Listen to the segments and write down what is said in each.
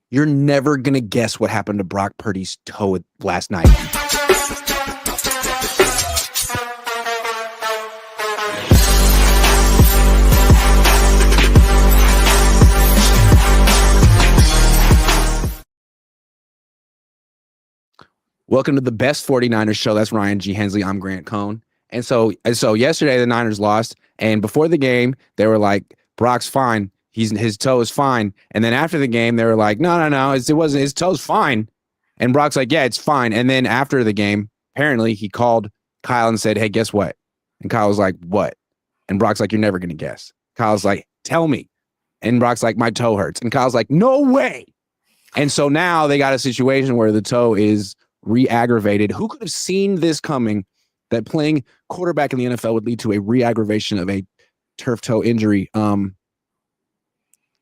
You're never going to guess what happened to Brock Purdy's toe last night. Welcome to the best 49ers show. That's Ryan G. Hensley. I'm Grant Cohn. And so yesterday the Niners lost, and before the game, they were like, Brock's fine. His toe is fine. And then after the game, they were like, no, it wasn't. His toe's fine. And Brock's like, yeah, it's fine. And then after the game, apparently he called Kyle and said, hey, guess what? And Kyle was like, what? And Brock's like, you're never going to guess. Kyle's like, tell me. And Brock's like, my toe hurts. And Kyle's like, no way. And so now they got a situation where the toe is re-aggravated. Who could have seen this coming, that playing quarterback in the NFL would lead to a re-aggravation of a turf toe injury?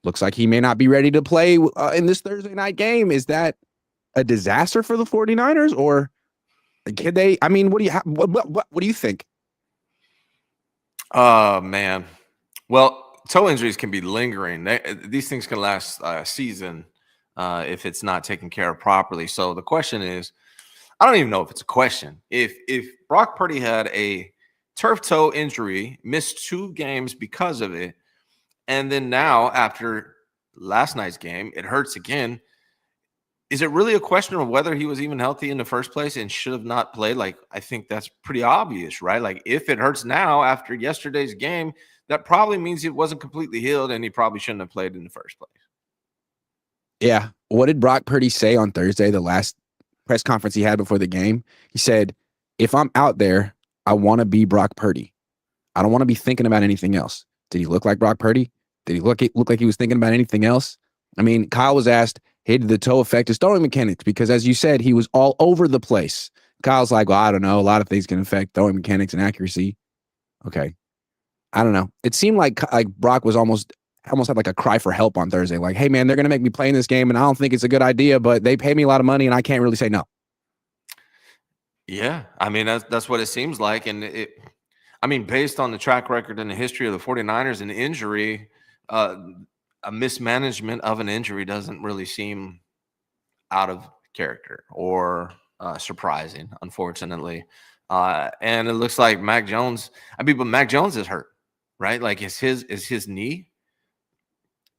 Looks like he may not be ready to play in this Thursday night game. Is that a disaster for the 49ers, or can they? I mean, what do you think? Oh, man. Well, toe injuries can be lingering. These things can last a season if it's not taken care of properly. So the question is, I don't even know if it's a question. If Brock Purdy had a turf toe injury, missed 2 games because of it, and then now after last night's game, it hurts again, is it really a question of whether he was even healthy in the first place and should have not played? Like, I think that's pretty obvious, right? Like, if it hurts now after yesterday's game, that probably means it wasn't completely healed and he probably shouldn't have played in the first place. Yeah. What did Brock Purdy say on Thursday, the last press conference he had before the game? He said, if I'm out there, I want to be Brock Purdy. I don't want to be thinking about anything else. Did he look like Brock Purdy? Did he look like he was thinking about anything else? I mean, Kyle was asked, hey, did the toe affect his throwing mechanics? Because as you said, he was all over the place. Kyle's like, well, I don't know. A lot of things can affect throwing mechanics and accuracy. Okay. I don't know. It seemed like Brock was almost had like a cry for help on Thursday. Like, hey, man, they're going to make me play in this game, and I don't think it's a good idea, but they pay me a lot of money, and I can't really say no. Yeah. I mean, that's what it seems like. And based on the track record and the history of the 49ers and injury, a mismanagement of an injury doesn't really seem out of character or surprising, unfortunately. And it looks like Mac Jones. But Mac Jones is hurt, right? Like, is his knee?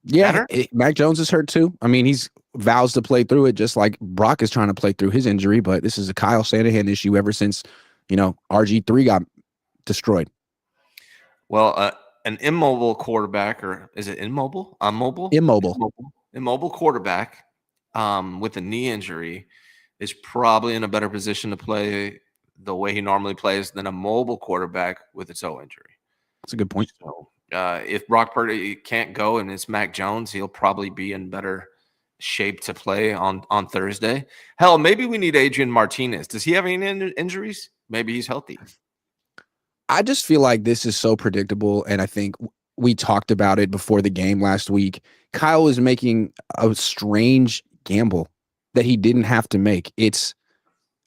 Yeah, Mac Jones is hurt too. I mean, he's vows to play through it, just like Brock is trying to play through his injury. But this is a Kyle Shanahan issue ever since, RG3 got destroyed. Well, an immobile quarterback, or is it immobile? Immobile quarterback with a knee injury is probably in a better position to play the way he normally plays than a mobile quarterback with a toe injury. That's a good point. So, if Brock Purdy can't go and it's Mac Jones, he'll probably be in better shape to play on Thursday. Hell, maybe we need Adrian Martinez. Does he have any injuries? Maybe he's healthy. I just feel like this is so predictable, and I think we talked about it before the game last week. Kyle is making a strange gamble that he didn't have to make. It's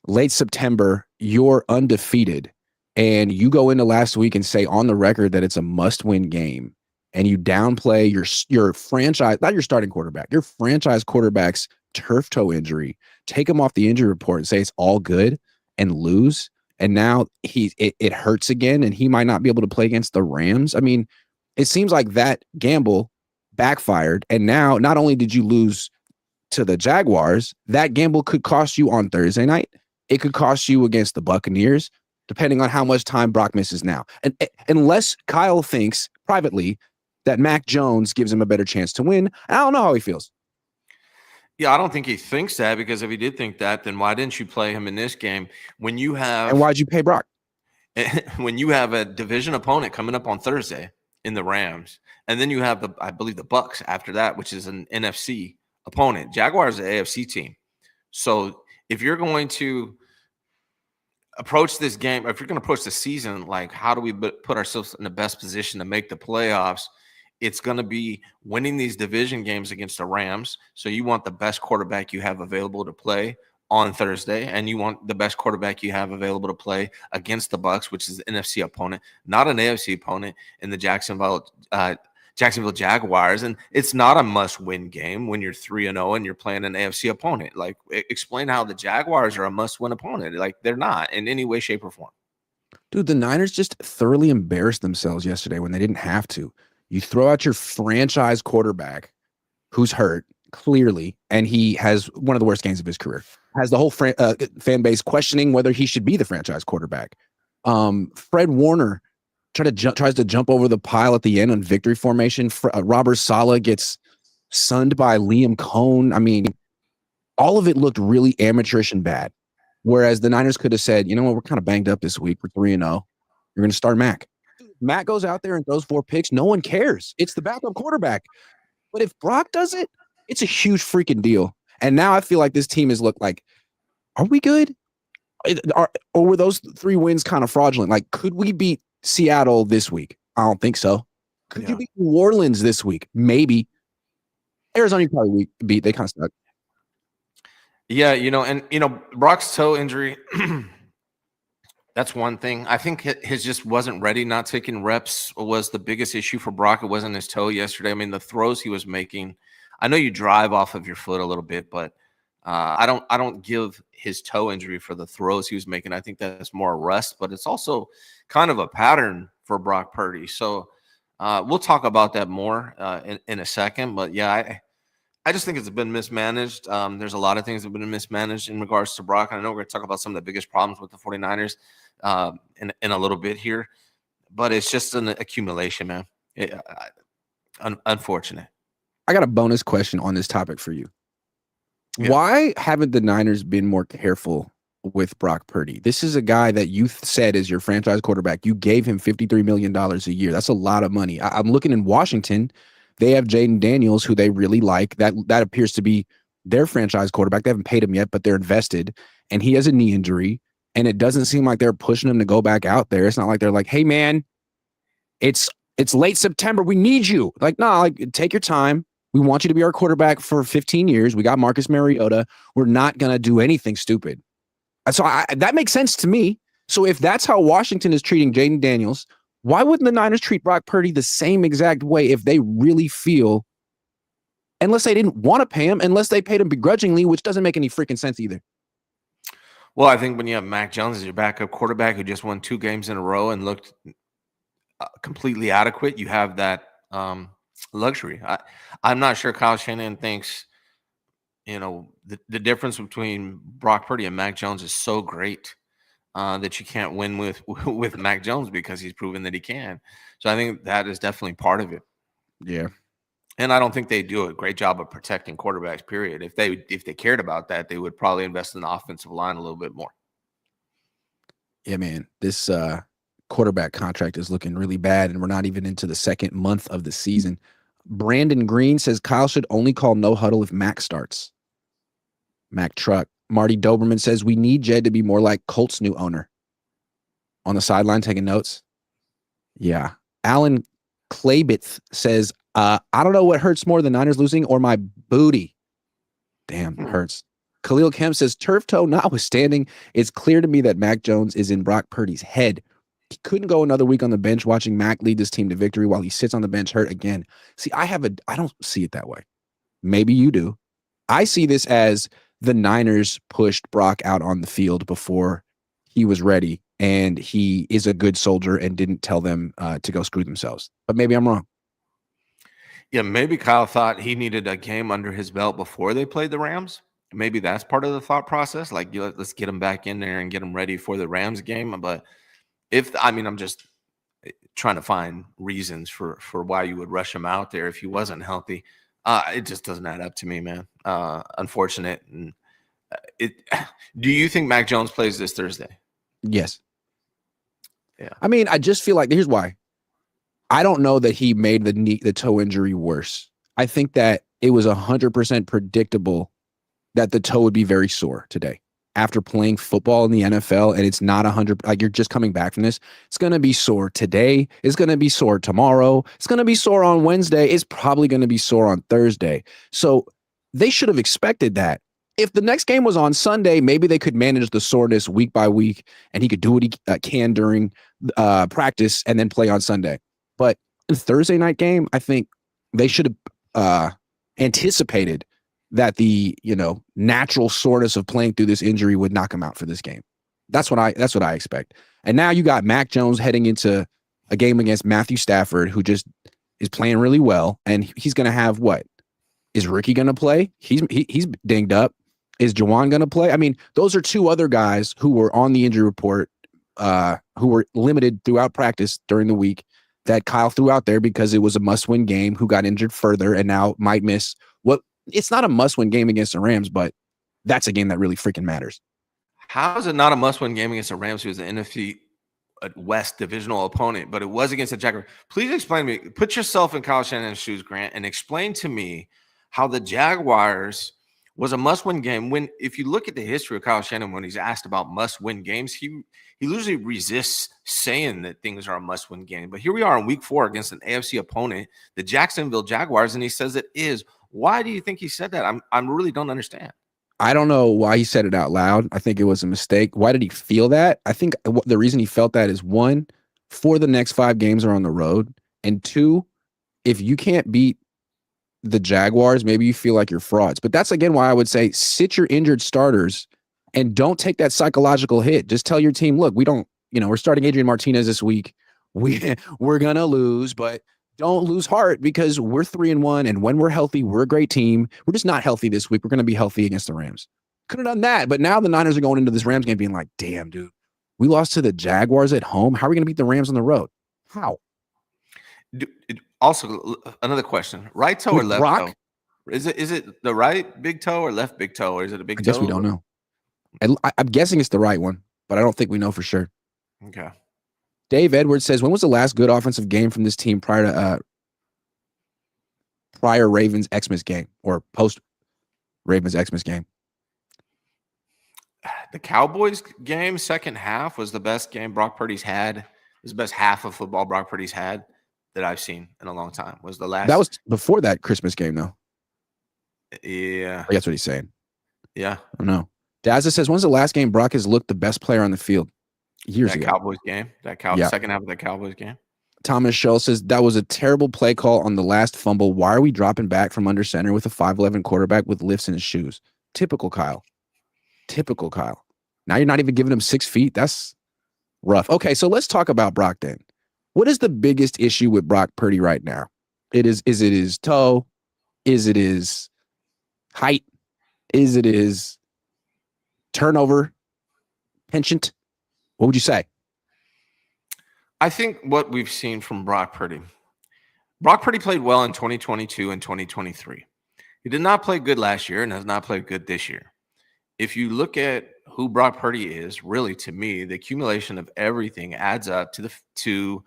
late September, you're undefeated, and you go into last week and say on the record that it's a must-win game, and you downplay your franchise, not your starting quarterback, your franchise quarterback's turf toe injury, take him off the injury report and say it's all good and lose. And now it hurts again, and he might not be able to play against the Rams. I mean, it seems like that gamble backfired. And now not only did you lose to the Jaguars, that gamble could cost you on Thursday night. It could cost you against the Buccaneers, depending on how much time Brock misses now. And unless Kyle thinks privately that Mac Jones gives him a better chance to win, I don't know how he feels. Yeah, I don't think he thinks that, because if he did think that, then why didn't you play him in this game when you have? And why'd you pay Brock? When you have a division opponent coming up on Thursday in the Rams, and then you have I believe the Bucs after that, which is an NFC opponent. Jaguars are an AFC team. So if you're going to approach this game, if you're going to approach the season, like, how do we put ourselves in the best position to make the playoffs? It's going to be winning these division games against the Rams. So you want the best quarterback you have available to play on Thursday, and you want the best quarterback you have available to play against the Bucs, which is the NFC opponent, not an AFC opponent in the Jacksonville Jacksonville Jaguars, and it's not a must-win game when you're 3-0 and you're playing an AFC opponent. Like, explain how the Jaguars are a must-win opponent. Like, they're not in any way, shape, or form. Dude, the Niners just thoroughly embarrassed themselves yesterday when they didn't have to. You throw out your franchise quarterback who's hurt, clearly, and he has one of the worst games of his career. Has the whole fan base questioning whether he should be the franchise quarterback. Fred Warner tries to jump over the pile at the end on victory formation. Robert Saleh gets sunned by Liam Cohn. I mean, all of it looked really amateurish and bad. Whereas the Niners could have said, you know what, we're kind of banged up this week. We're 3-0. You're going to start Mac. Mac goes out there and throws 4 picks. No one cares. It's the backup quarterback. But if Brock does it, it's a huge freaking deal. And now I feel like this team has looked like, are we good? Or were those 3 wins kind of fraudulent? Like, could we beat Seattle this week? I don't think so. Could you beat New Orleans this week? Maybe. Arizona you probably beat. They kind of stuck. Yeah, Brock's toe injury, that's one thing. I think his just wasn't ready. Not taking reps was the biggest issue for Brock. It wasn't his toe yesterday. I mean, the throws he was making, I know you drive off of your foot a little bit, but I don't give his toe injury for the throws he was making. I think that's more rust, but it's also kind of a pattern for Brock Purdy. So we'll talk about that more in a second. But yeah, I just think it's been mismanaged. There's a lot of things that have been mismanaged in regards to Brock. And I know we're going to talk about some of the biggest problems with the 49ers in a little bit here. But it's just an accumulation, man. Unfortunate. I got a bonus question on this topic for you. Yeah. Why haven't the Niners been more careful with Brock Purdy? This is a guy that you said is your franchise quarterback. You gave him $53 million a year. That's a lot of money. I'm looking in Washington. They have Jaden Daniels, who they really like. That appears to be their franchise quarterback. They haven't paid him yet, but they're invested. And he has a knee injury. And it doesn't seem like they're pushing him to go back out there. It's not like they're like, hey, man, it's late September. We need you. Like, no, like, take your time. We want you to be our quarterback for 15 years. We got Marcus Mariota. We're not going to do anything stupid. So that makes sense to me. So if that's how Washington is treating Jaden Daniels, why wouldn't the Niners treat Brock Purdy the same exact way if they really feel, unless they didn't want to pay him, unless they paid him begrudgingly, which doesn't make any freaking sense either. Well, I think when you have Mac Jones as your backup quarterback who just won 2 games in a row and looked completely adequate, you have that luxury. I'm not sure Kyle Shanahan thinks, the difference between Brock Purdy and Mac Jones is so great that you can't win with Mac Jones because he's proven that he can. So I think that is definitely part of it. Yeah. And I don't think they do a great job of protecting quarterbacks, period. If they cared about that, they would probably invest in the offensive line a little bit more. Yeah, man. This quarterback contract is looking really bad, and we're not even into the second month of the season. Brandon Green says Kyle should only call no huddle if Mac starts. Mac Truck. Marty Doberman says we need Jed to be more like Colts' new owner. On the sideline taking notes. Yeah. Alan Claybith says, I don't know what hurts more, the Niners losing or my booty. Damn, hurts. Khalil Kemp says, turf toe notwithstanding, it's clear to me that Mac Jones is in Brock Purdy's head. He couldn't go another week on the bench watching Mac lead this team to victory while he sits on the bench hurt again. See, I don't see it that way. Maybe you do. I see this as the Niners pushed Brock out on the field before he was ready, and he is a good soldier and didn't tell them to go screw themselves. But maybe I'm wrong. Yeah, maybe Kyle thought he needed a game under his belt before they played the Rams. Maybe that's part of the thought process. Like, let's get him back in there and get him ready for the Rams game. But I'm just trying to find reasons for why you would rush him out there if he wasn't healthy. It just doesn't add up to me, man. Unfortunate. And do you think Mac Jones plays this Thursday? Yes. Yeah. I mean, I just feel like here's why. I don't know that he made the toe injury worse. I think that it was 100% predictable that the toe would be very sore today. After playing football in the NFL, and it's not 100, like you're just coming back from this, it's going to be sore today. It's going to be sore tomorrow. It's going to be sore on Wednesday. It's probably going to be sore on Thursday. So they should have expected that. If the next game was on Sunday, maybe they could manage the soreness week by week, and he could do what he can during practice and then play on Sunday. But the Thursday night game, I think They should have anticipated that the natural soreness of playing through this injury would knock him out for this game. That's what I expect. And now you got Mac Jones heading into a game against Matthew Stafford, who just is playing really well, and he's going to have what? Is Ricky going to play? He's dinged up. Is Juwan going to play? I mean, those are two other guys who were on the injury report, who were limited throughout practice during the week that Kyle threw out there because it was a must-win game, who got injured further and now might miss what it's not a must-win game against the Rams, but that's a game that really freaking matters. How is it not a must-win game against the Rams, who is the NFC West divisional opponent, but it was against the Jaguars? Please explain to me, put yourself in Kyle Shanahan's shoes, Grant, and explain to me how the Jaguars was a must-win game when, if you look at the history of Kyle Shanahan, when he's asked about must-win games, he usually resists saying that things are a must-win game. But here we are in week 4 against an AFC opponent, the Jacksonville Jaguars, and he says it is. Why do you think he said that? I really don't understand. I don't know why he said it out loud. I think it was a mistake. Why did he feel that? I think the reason he felt that is, 1, 4 the next 5 games are on the road, and 2, if you can't beat the Jaguars, maybe you feel like you're frauds. But that's, again, why I would say sit your injured starters and don't take that psychological hit. Just tell your team, look, we don't, we're starting Adrian Martinez this week. We're going to lose, but don't lose heart, because we're 3-1. And when we're healthy, we're a great team. We're just not healthy this week. We're going to be healthy against the Rams. Could have done that. But now the Niners are going into this Rams game being like, damn, dude, we lost to the Jaguars at home. How are we going to beat the Rams on the road? How? Also, another question: right toe or left Brock? toe? Is it the right big toe or left big toe, or is it a big toe? I guess we don't know. I'm guessing it's the right one, but I don't think we know for sure. Okay. Dave Edwards says, when was the last good offensive game from this team prior to prior Ravens Xmas game, or post Ravens Xmas game? The Cowboys game, second half, was the best game Brock Purdy's had. It was the best half of football Brock Purdy's had that I've seen in a long time. Was the last. That was before that Christmas game, though. Yeah. That's what he's saying. Yeah. I don't know. Dazza says, when's the last game Brock has looked the best player on the field? Years ago. Cowboys game. Second half of that Cowboys game. Thomas Shull says, that was a terrible play call on the last fumble. Why are we dropping back from under center with a 5'11" quarterback with lifts in his shoes? Typical Kyle. Now you're not even giving him 6 feet. That's rough. Okay, so let's talk about Brock then. What is the biggest issue with Brock Purdy right now? Is it his toe? Is it his height? Is it his turnover penchant? What would you say? I think what we've seen from Brock Purdy played well in 2022 and 2023. He did not play good last year and has not played good this year. If you look at who Brock Purdy is, really, to me, the accumulation of everything adds up to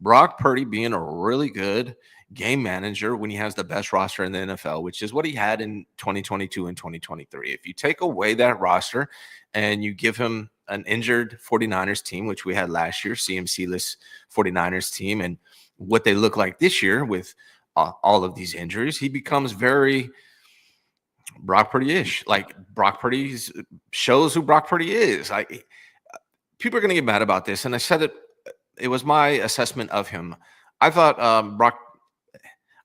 Brock Purdy being a really good game manager when he has the best roster in the NFL, which is what he had in 2022 and 2023. If you take away that roster and you give him an injured 49ers team, which we had last year, CMC-less 49ers team, and what they look like this year with all of these injuries, he becomes very Brock Purdy-ish. Like, Brock Purdy shows who Brock Purdy is. People are going to get mad about this, and I said it was my assessment of him. I thought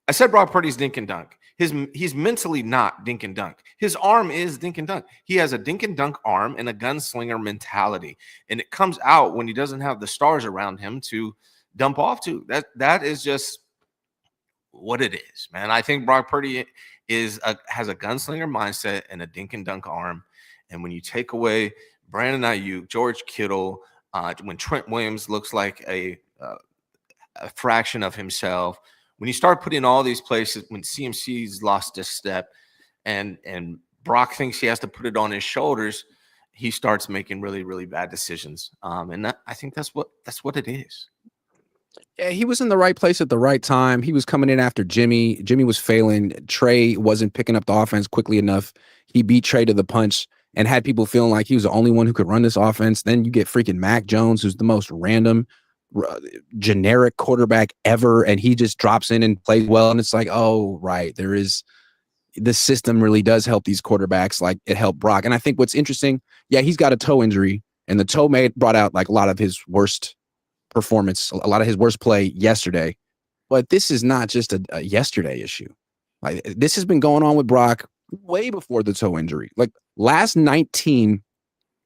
I said Brock Purdy's dink and dunk. He's mentally not dink and dunk. His arm is dink and dunk. He has a dink and dunk arm and a gunslinger mentality, and it comes out when he doesn't have the stars around him to dump off to. That is just what it is, man. I think Brock Purdy has a gunslinger mindset and a dink and dunk arm, and when you take away Brandon Ayuk, George Kittle, when Trent Williams looks like a fraction of himself, when you start putting all these places, when CMC's lost a step and Brock thinks he has to put it on his shoulders, he starts making really, really bad decisions. I think that's what it is. Yeah, he was in the right place at the right time. He was coming in after Jimmy. Jimmy was failing. Trey wasn't picking up the offense quickly enough. He beat Trey to the punch and had people feeling like he was the only one who could run this offense. Then you get freaking Mac Jones, who's the most random, generic quarterback ever, and he just drops in and plays well. And it's like, oh, right, the system really does help these quarterbacks like it helped Brock. And I think what's interesting, yeah, he's got a toe injury, and the toe brought out like a lot of his worst performance, a lot of his worst play yesterday. But this is not just a yesterday issue. Like this has been going on with Brock way before the toe injury. Like last 19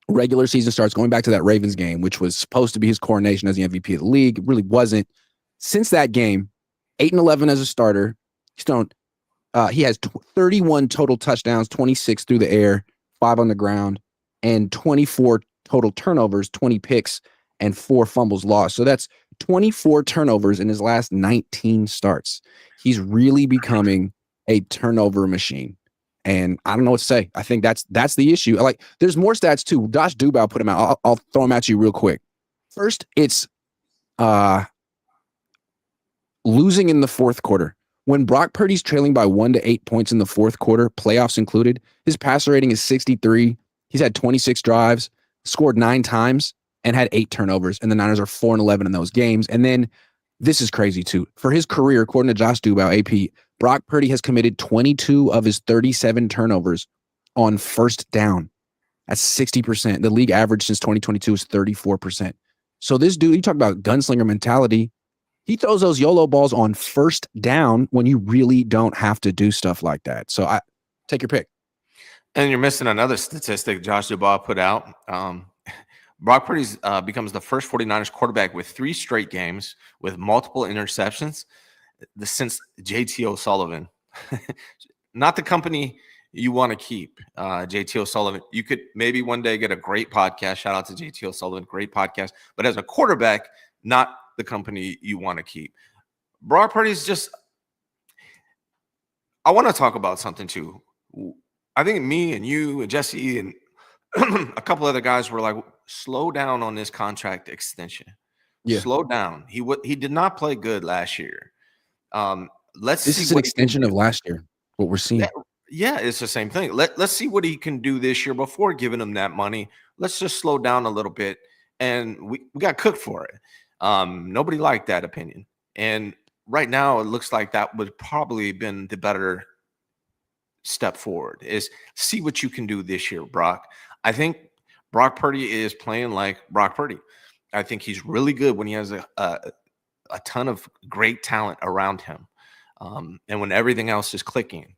regular season starts, going back to that Ravens game, which was supposed to be his coronation as the MVP of the league. It really wasn't. Since that game, 8-11 as a starter. He has 31 total touchdowns, 26 through the air, 5 on the ground, and 24 total turnovers, 20 picks, and 4 fumbles lost. So that's 24 turnovers in his last 19 starts. He's really becoming a turnover machine. And I don't know what to say. I think that's the issue. Like, there's more stats too. Josh Dubow put him out. I'll throw him at you real quick. First, it's losing in the fourth quarter. When Brock Purdy's trailing by 1 to 8 points in the fourth quarter, playoffs included, his passer rating is 63. He's had 26 drives, scored 9 times, and had 8 turnovers. And the Niners are 4-11 in those games. And then this is crazy too. For his career, according to Josh Dubow, AP, Brock Purdy has committed 22 of his 37 turnovers on first down. That's 60%. The league average since 2022 is 34%. So this dude, you talk about gunslinger mentality. He throws those YOLO balls on first down when you really don't have to do stuff like that. So I take your pick. And you're missing another statistic Josh Dubois put out. Brock Purdy becomes the first 49ers quarterback with 3 straight games with multiple interceptions since JT O'Sullivan. Not the company you want to keep, JT O'Sullivan. You could maybe one day get a great podcast. Shout out to JT O'Sullivan, great podcast. But as a quarterback, not the company you want to keep. Brock Purdy's just – I want to talk about something too. I think me and you and Jesse and a couple other guys were like, slow down on this contract extension. Yeah. Slow down. He did not play good last year. This is an extension of last year, what we're seeing. Yeah, it's the same thing. Let's see what he can do this year before giving him that money. Let's just slow down a little bit. And we got cooked for it. Nobody liked that opinion. And right now, it looks like that would probably been the better step forward, is see what you can do this year, Brock. I think Brock Purdy is playing like Brock Purdy. I think he's really good when he has a ton of great talent around him, and when everything else is clicking.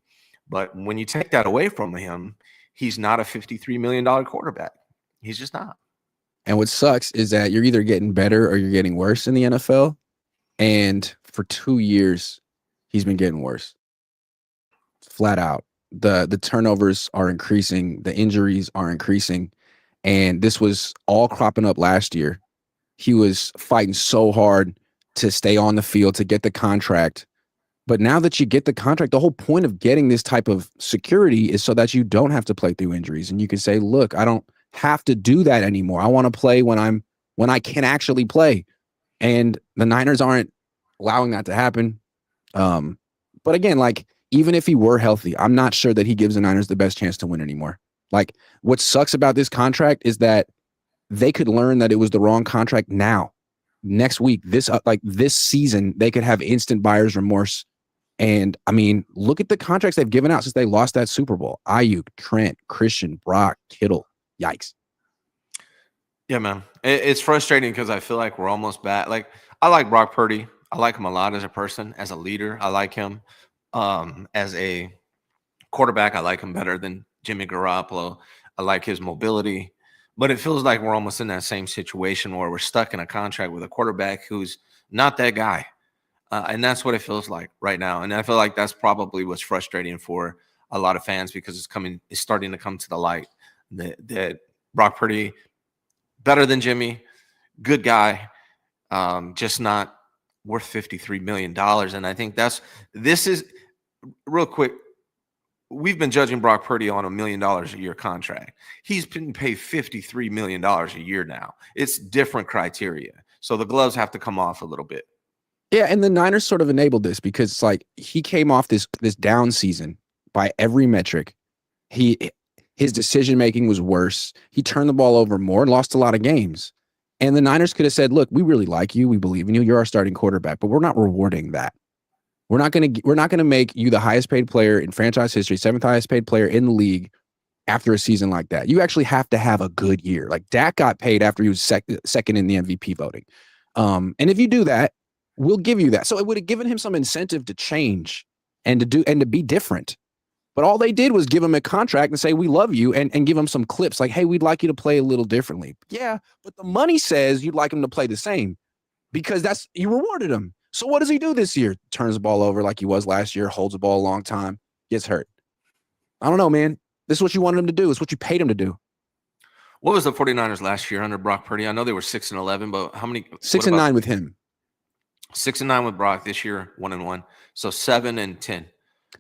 But when you take that away from him, he's not a $53 million quarterback. He's just not. And what sucks is that you're either getting better or you're getting worse in the NFL. And for 2 years, he's been getting worse. Flat out. The turnovers are increasing. The injuries are increasing. And this was all cropping up last year. He was fighting so hard to stay on the field, to get the contract. But now that you get the contract, the whole point of getting this type of security is so that you don't have to play through injuries. And you can say, look, I don't have to do that anymore. I want to play when I can actually play. And the Niners aren't allowing that to happen. But again, like, even if he were healthy, I'm not sure that he gives the Niners the best chance to win anymore. Like, what sucks about this contract is that they could learn that it was the wrong contract now. Next week, this season, they could have instant buyer's remorse. And I mean, look at the contracts they've given out since they lost that Super Bowl. Ayuk, Trent, Christian, Brock, Kittle. Yikes. Yeah, man. It's frustrating because I feel like we're almost back. Like, I like Brock Purdy. I like him a lot as a person, as a leader. I like him as a quarterback. I like him better than Jimmy Garoppolo. I like his mobility. But it feels like we're almost in that same situation where we're stuck in a contract with a quarterback who's not that guy. And that's what it feels like right now. And I feel like that's probably what's frustrating for a lot of fans, because it's starting to come to the light that Brock Purdy, better than Jimmy, good guy, just not worth $53 million. And I think this is real quick. We've been judging Brock Purdy on $1 million a year contract. He's been paid $53 million a year now. It's different criteria. So the gloves have to come off a little bit. Yeah, and the Niners sort of enabled this because it's like he came off this down season by every metric. His decision-making was worse. He turned the ball over more and lost a lot of games. And the Niners could have said, look, we really like you. We believe in you. You're our starting quarterback, but we're not rewarding that. We're not going to make you the highest paid player in franchise history, 7th highest paid player in the league after a season like that. You actually have to have a good year. Like, Dak got paid after he was second in the MVP voting. And if you do that, We'll give you that. So it would have given him some incentive to change and to be different. But all they did was give him a contract and say, we love you, and give him some clips like, hey, we'd like you to play a little differently. Yeah, but the money says you'd like him to play the same because you rewarded him. So what does he do this year? Turns the ball over like he was last year, holds the ball a long time, gets hurt. I don't know, man. This is what you wanted him to do. It's what you paid him to do. What was the 49ers last year under Brock Purdy? I know they were 6-11, but how many? 6-9 with him. 6-9 with Brock this year, 1-1. So 7-10.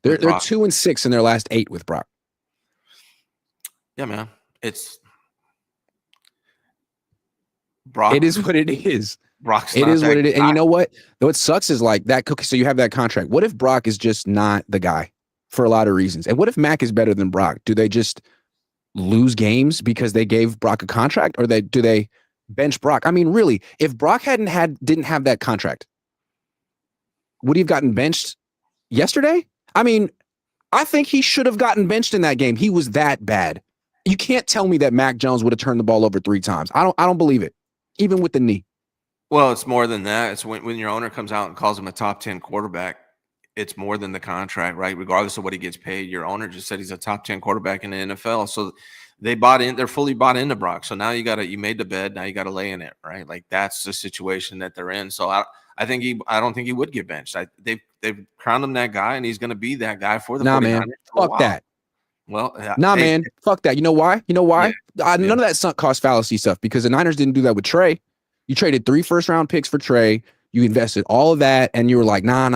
They're 2-6 in their last 8 with Brock. Yeah, man. It's Brock. It is what it is. Brock's it not is that what it is. guy. And you know what? What sucks is like that. So you have that contract. What if Brock is just not the guy for a lot of reasons? And what if Mac is better than Brock? Do they just lose games because they gave Brock a contract, or do they bench Brock? I mean, really, if Brock didn't have that contract, would he have gotten benched yesterday? I mean, I think he should have gotten benched in that game. He was that bad. You can't tell me that Mac Jones would have turned the ball over 3 times. I don't believe it, even with the knee. Well, it's more than that. It's when your owner comes out and calls him a top 10 quarterback. It's more than the contract, right? Regardless of what he gets paid, your owner just said he's a top 10 quarterback in the NFL. So they bought in. They're fully bought into Brock. So now you made the bed. Now you got to lay in it, right? Like that's the situation that they're in. So I don't think he would get benched. They've crowned him that guy, and he's going to be that guy for the 49ers. Man, fuck that. Well, man, fuck that. You know why? Yeah. None of that sunk cost fallacy stuff, because the Niners didn't do that with Trey. You traded 3 first-round picks for Trey. You invested all of that, and you were like, nah.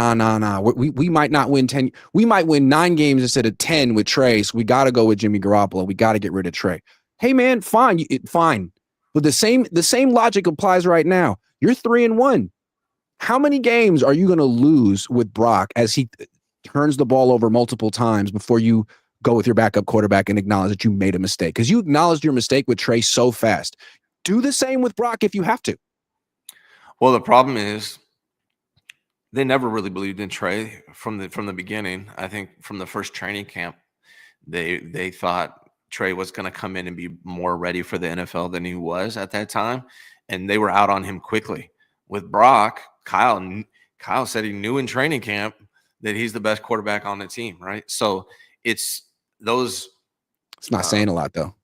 We might not win 10. We might win 9 games instead of 10 with Trey, so we got to go with Jimmy Garoppolo. We got to get rid of Trey. Hey, man, fine. But the same logic applies right now. You're 3-1. How many games are you going to lose with Brock as he turns the ball over multiple times before you go with your backup quarterback and acknowledge that you made a mistake? Because you acknowledged your mistake with Trey so fast. Do the same with Brock if you have to. Well, the problem is they never really believed in Trey from the beginning. I think from the first training camp, they thought Trey was going to come in and be more ready for the NFL than he was at that time, and they were out on him quickly. With Brock, Kyle said he knew in training camp that he's the best quarterback on the team, right? So it's those. It's not saying a lot, though.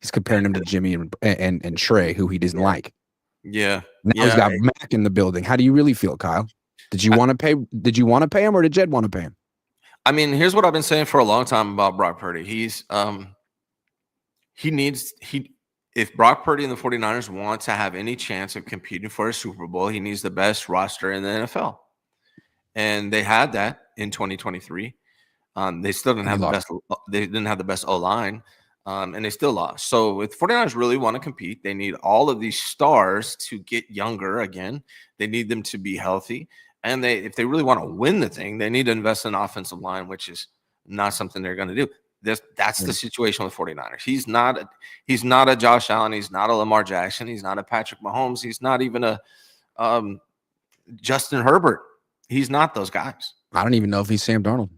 He's comparing him to Jimmy and Trey, who he doesn't like. Yeah. Now he's got Mac in the building. How do you really feel, Kyle? Did you want to pay? Did you want to pay him, or did Jed want to pay him? I mean, here's what I've been saying for a long time about Brock Purdy. If Brock Purdy and the 49ers want to have any chance of competing for a Super Bowl, he needs the best roster in the NFL. And they had that in 2023. They still didn't have the best. They didn't have the best O-line, and they still lost. So if the 49ers really want to compete, they need all of these stars to get younger again. They need them to be healthy. And if they really want to win the thing, they need to invest in offensive line, which is not something they're going to do. That's the situation with 49ers. He's not a Josh Allen. He's not a Lamar Jackson. He's not a Patrick Mahomes. He's not even a Justin Herbert. He's not those guys. I don't even know if he's Sam Darnold.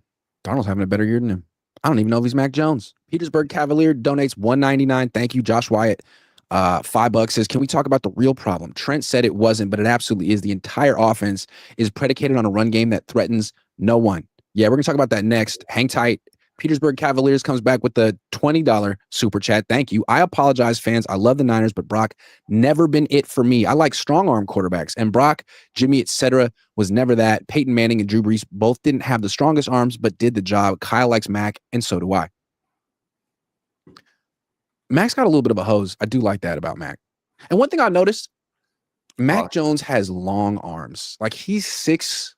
Darnold's having a better year than him. I don't even know if he's Mac Jones. Petersburg Cavalier donates $1.99. Thank you, Josh Wyatt. $5 says, can we talk about the real problem? Trent said it wasn't, but it absolutely is. The entire offense is predicated on a run game that threatens no one. Yeah, we're going to talk about that next. Hang tight. Petersburg Cavaliers comes back with the $20 super chat. Thank you. I apologize, fans. I love the Niners, but Brock never been it for me. I like strong arm quarterbacks, and Brock, Jimmy, etc. was never that. Peyton Manning and Drew Brees both didn't have the strongest arms, but did the job. Kyle likes Mac, and so do I. Mac's got a little bit of a hose. I do like that about Mac. And one thing I noticed, Mac Jones has long arms. Like he's 6'2",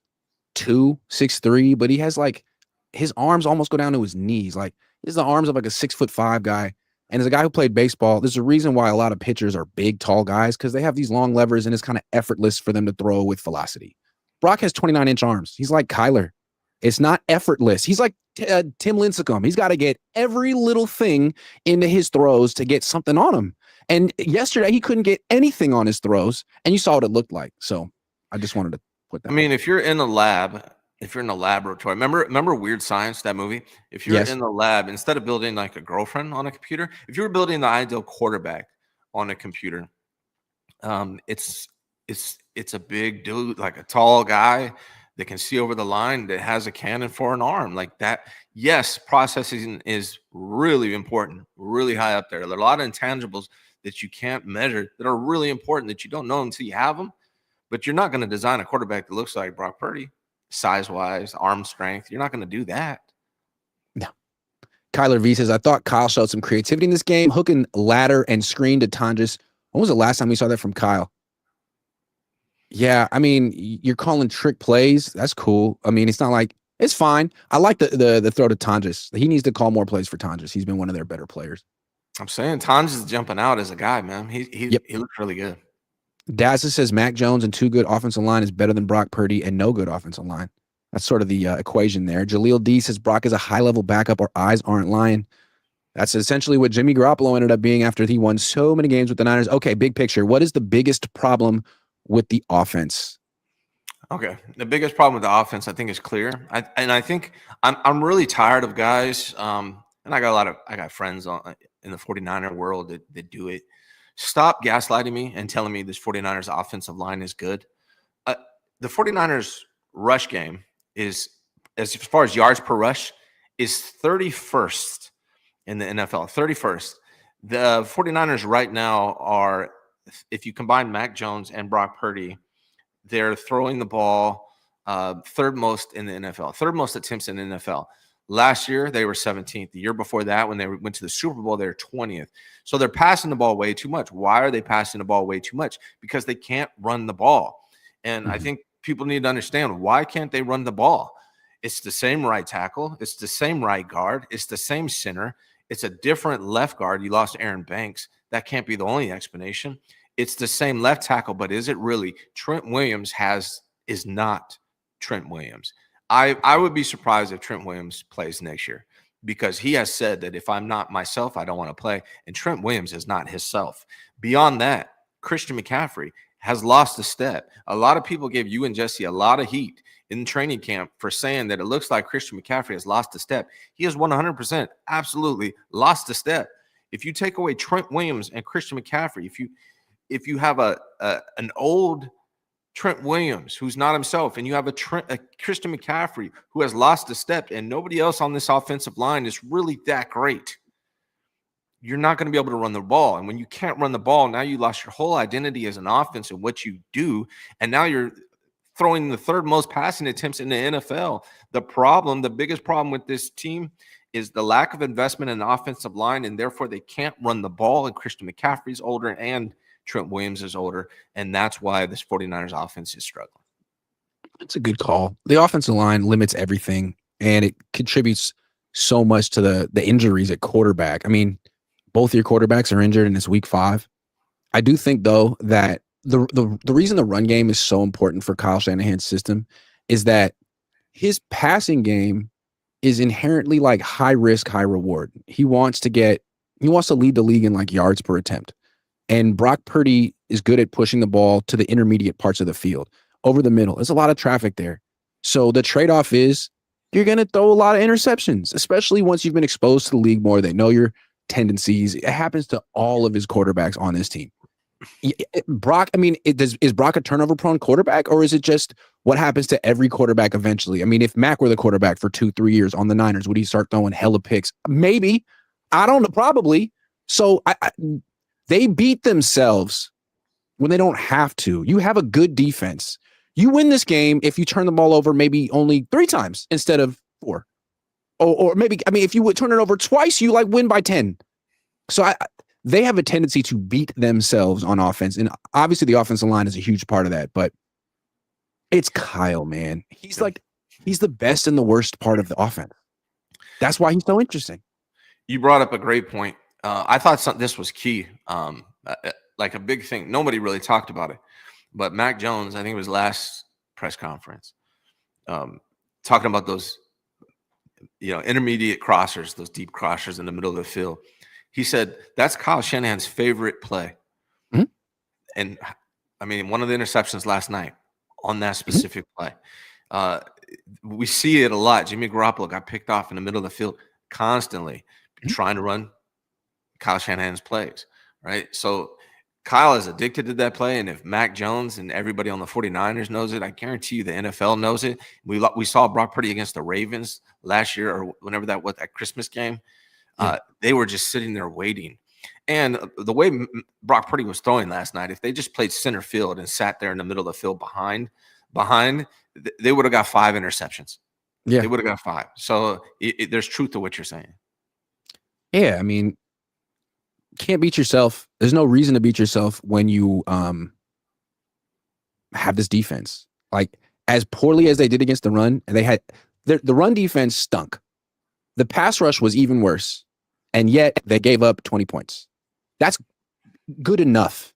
6'3", but he has like his arms almost go down to his knees. Like this is the arms of like a 6'5" guy. And as a guy who played baseball, there's a reason why a lot of pitchers are big, tall guys, because they have these long levers and it's kind of effortless for them to throw with velocity. Brock has 29-inch arms. He's like Kyler. It's not effortless. He's like Tim Lincecum. He's got to get every little thing into his throws to get something on him. And yesterday he couldn't get anything on his throws, and you saw what it looked like. So I just wanted to put that. I mean, if you're in a lab, if you're in a laboratory, remember Weird Science, that movie? If you're in the lab, instead of building like a girlfriend on a computer, if you were building the ideal quarterback on a computer, it's it's a big dude, like a tall guy that can see over the line, that has a cannon for an arm like that. Yes, processing is really important, really high up there. There are a lot of intangibles that you can't measure that are really important that you don't know until you have them. But you're not going to design a quarterback that looks like Brock Purdy, size-wise, arm strength. You're not going to do that. No. Kyler V says, I thought Kyle showed some creativity in this game, hooking ladder and screen to Tonjes. When was the last time we saw that from Kyle? Yeah, I mean, you're calling trick plays. That's cool. I mean, it's not like it's fine. I like the throw to Tonjes. He needs to call more plays for Tonjes. He's been one of their better players. I'm saying Tonjes is jumping out as a guy, man. He looks really good. Dazza says Mac Jones and 2 good offensive line is better than Brock Purdy and no good offensive line. That's sort of the equation there. Jaleel D says Brock is a high-level backup. Our eyes aren't lying. That's essentially what Jimmy Garoppolo ended up being after he won so many games with the Niners. Okay, big picture. What is the biggest problem with the offense? Okay, the biggest problem with the offense, I think, is clear. I think I'm really tired of guys. And I got friends in the 49er world that do it. Stop gaslighting me and telling me this 49ers offensive line is good. The 49ers rush game is, as far as yards per rush, is 31st in the NFL. 31st. The 49ers right now are, if you combine Mac Jones and Brock Purdy, they're throwing the ball third most in the NFL, third most attempts in the NFL. Last year, they were 17th. The year before that, when they went to the Super Bowl, they were 20th. So they're passing the ball way too much. Why are they passing the ball way too much? Because they can't run the ball. And I think people need to understand, why can't they run the ball? It's the same right tackle. It's the same right guard. It's the same center. It's a different left guard. You lost Aaron Banks. That can't be the only explanation. It's the same left tackle, but is it really? Trent Williams is not Trent Williams. I would be surprised if Trent Williams plays next year, because he has said that if I'm not myself, I don't want to play. And Trent Williams is not himself. Beyond that, Christian McCaffrey has lost a step. A lot of people gave you and Jesse a lot of heat in training camp for saying that it looks like Christian McCaffrey has lost a step. He has 100% absolutely lost a step. If you take away Trent Williams and Christian McCaffrey, if you have an old Trent Williams who's not himself, and you have a Christian McCaffrey who has lost a step, and nobody else on this offensive line is really that great, you're not going to be able to run the ball. And when you can't run the ball, now you lost your whole identity as an offense and what you do, and now you're throwing the third most passing attempts in the NFL. The biggest problem with this team is the lack of investment in the offensive line, and therefore they can't run the ball, and Christian McCaffrey's older and Trent Williams is older, and that's why this 49ers offense is struggling. It's a good call. The offensive line limits everything, and it contributes so much to the injuries at quarterback. I mean, both your quarterbacks are injured in this week 5. I do think, though, that the reason the run game is so important for Kyle Shanahan's system is that his passing game is inherently like high risk, high reward. He wants to lead the league in like yards per attempt. And Brock Purdy is good at pushing the ball to the intermediate parts of the field, over the middle. There's a lot of traffic there. So the trade-off is you're going to throw a lot of interceptions, especially once you've been exposed to the league more. They know your tendencies. It happens to all of his quarterbacks on this team. Brock, I mean, is Brock a turnover-prone quarterback, or is it just what happens to every quarterback eventually? I mean, if Mac were the quarterback for 2-3 years on the Niners, would he start throwing hella picks? Maybe. I don't know. Probably. So they beat themselves when they don't have to. You have a good defense. You win this game if you turn the ball over maybe only 3 times instead of 4. Or maybe, I mean, if you would turn it over twice, you like win by 10. So they have a tendency to beat themselves on offense. And obviously the offensive line is a huge part of that. But it's Kyle, man. He's the best and the worst part of the offense. That's why he's so interesting. You brought up a great point. I thought this was key, like a big thing. Nobody really talked about it, but Mac Jones, I think it was last press conference, talking about those, intermediate crossers, those deep crossers in the middle of the field. He said that's Kyle Shanahan's favorite play. Mm-hmm. And I mean, one of the interceptions last night on that specific play, we see it a lot. Jimmy Garoppolo got picked off in the middle of the field constantly, trying to run Kyle Shanahan's plays, right? So Kyle is addicted to that play, and if Mac Jones and everybody on the 49ers knows it, I guarantee you the NFL knows it. We saw Brock Purdy against the Ravens last year or whenever that was, that Christmas game. They were just sitting there waiting. And the way Brock Purdy was throwing last night, if they just played center field and sat there in the middle of the field behind, they would have got 5 interceptions. Yeah. They would have got 5. So there's truth to what you're saying. Yeah, I mean, can't beat yourself. There's no reason to beat yourself when you have this defense. Like, as poorly as they did against the run, and they had the run defense stunk. The pass rush was even worse, and yet they gave up 20 points. That's good enough.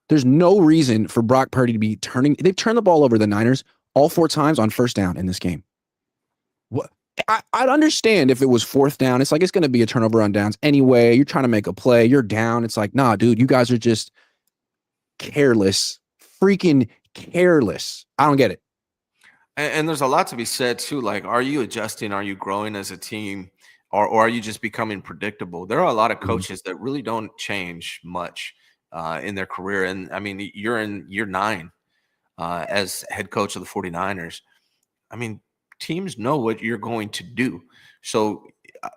There's no reason for Brock Purdy to be turning. They've turned the ball over the Niners all 4 times on first down in this game. What? I'd understand if it was 4th down. It's like it's going to be a turnover on downs anyway. You're trying to make a play. You're down. It's like, nah, dude, you guys are just careless, freaking careless. I don't get it. And there's a lot to be said too. Like, are you adjusting? Are you growing as a team, or are you just becoming predictable? There are a lot of coaches that really don't change much in their career. And I mean, you're in year 9 as head coach of the 49ers. I mean, teams know what you're going to do. So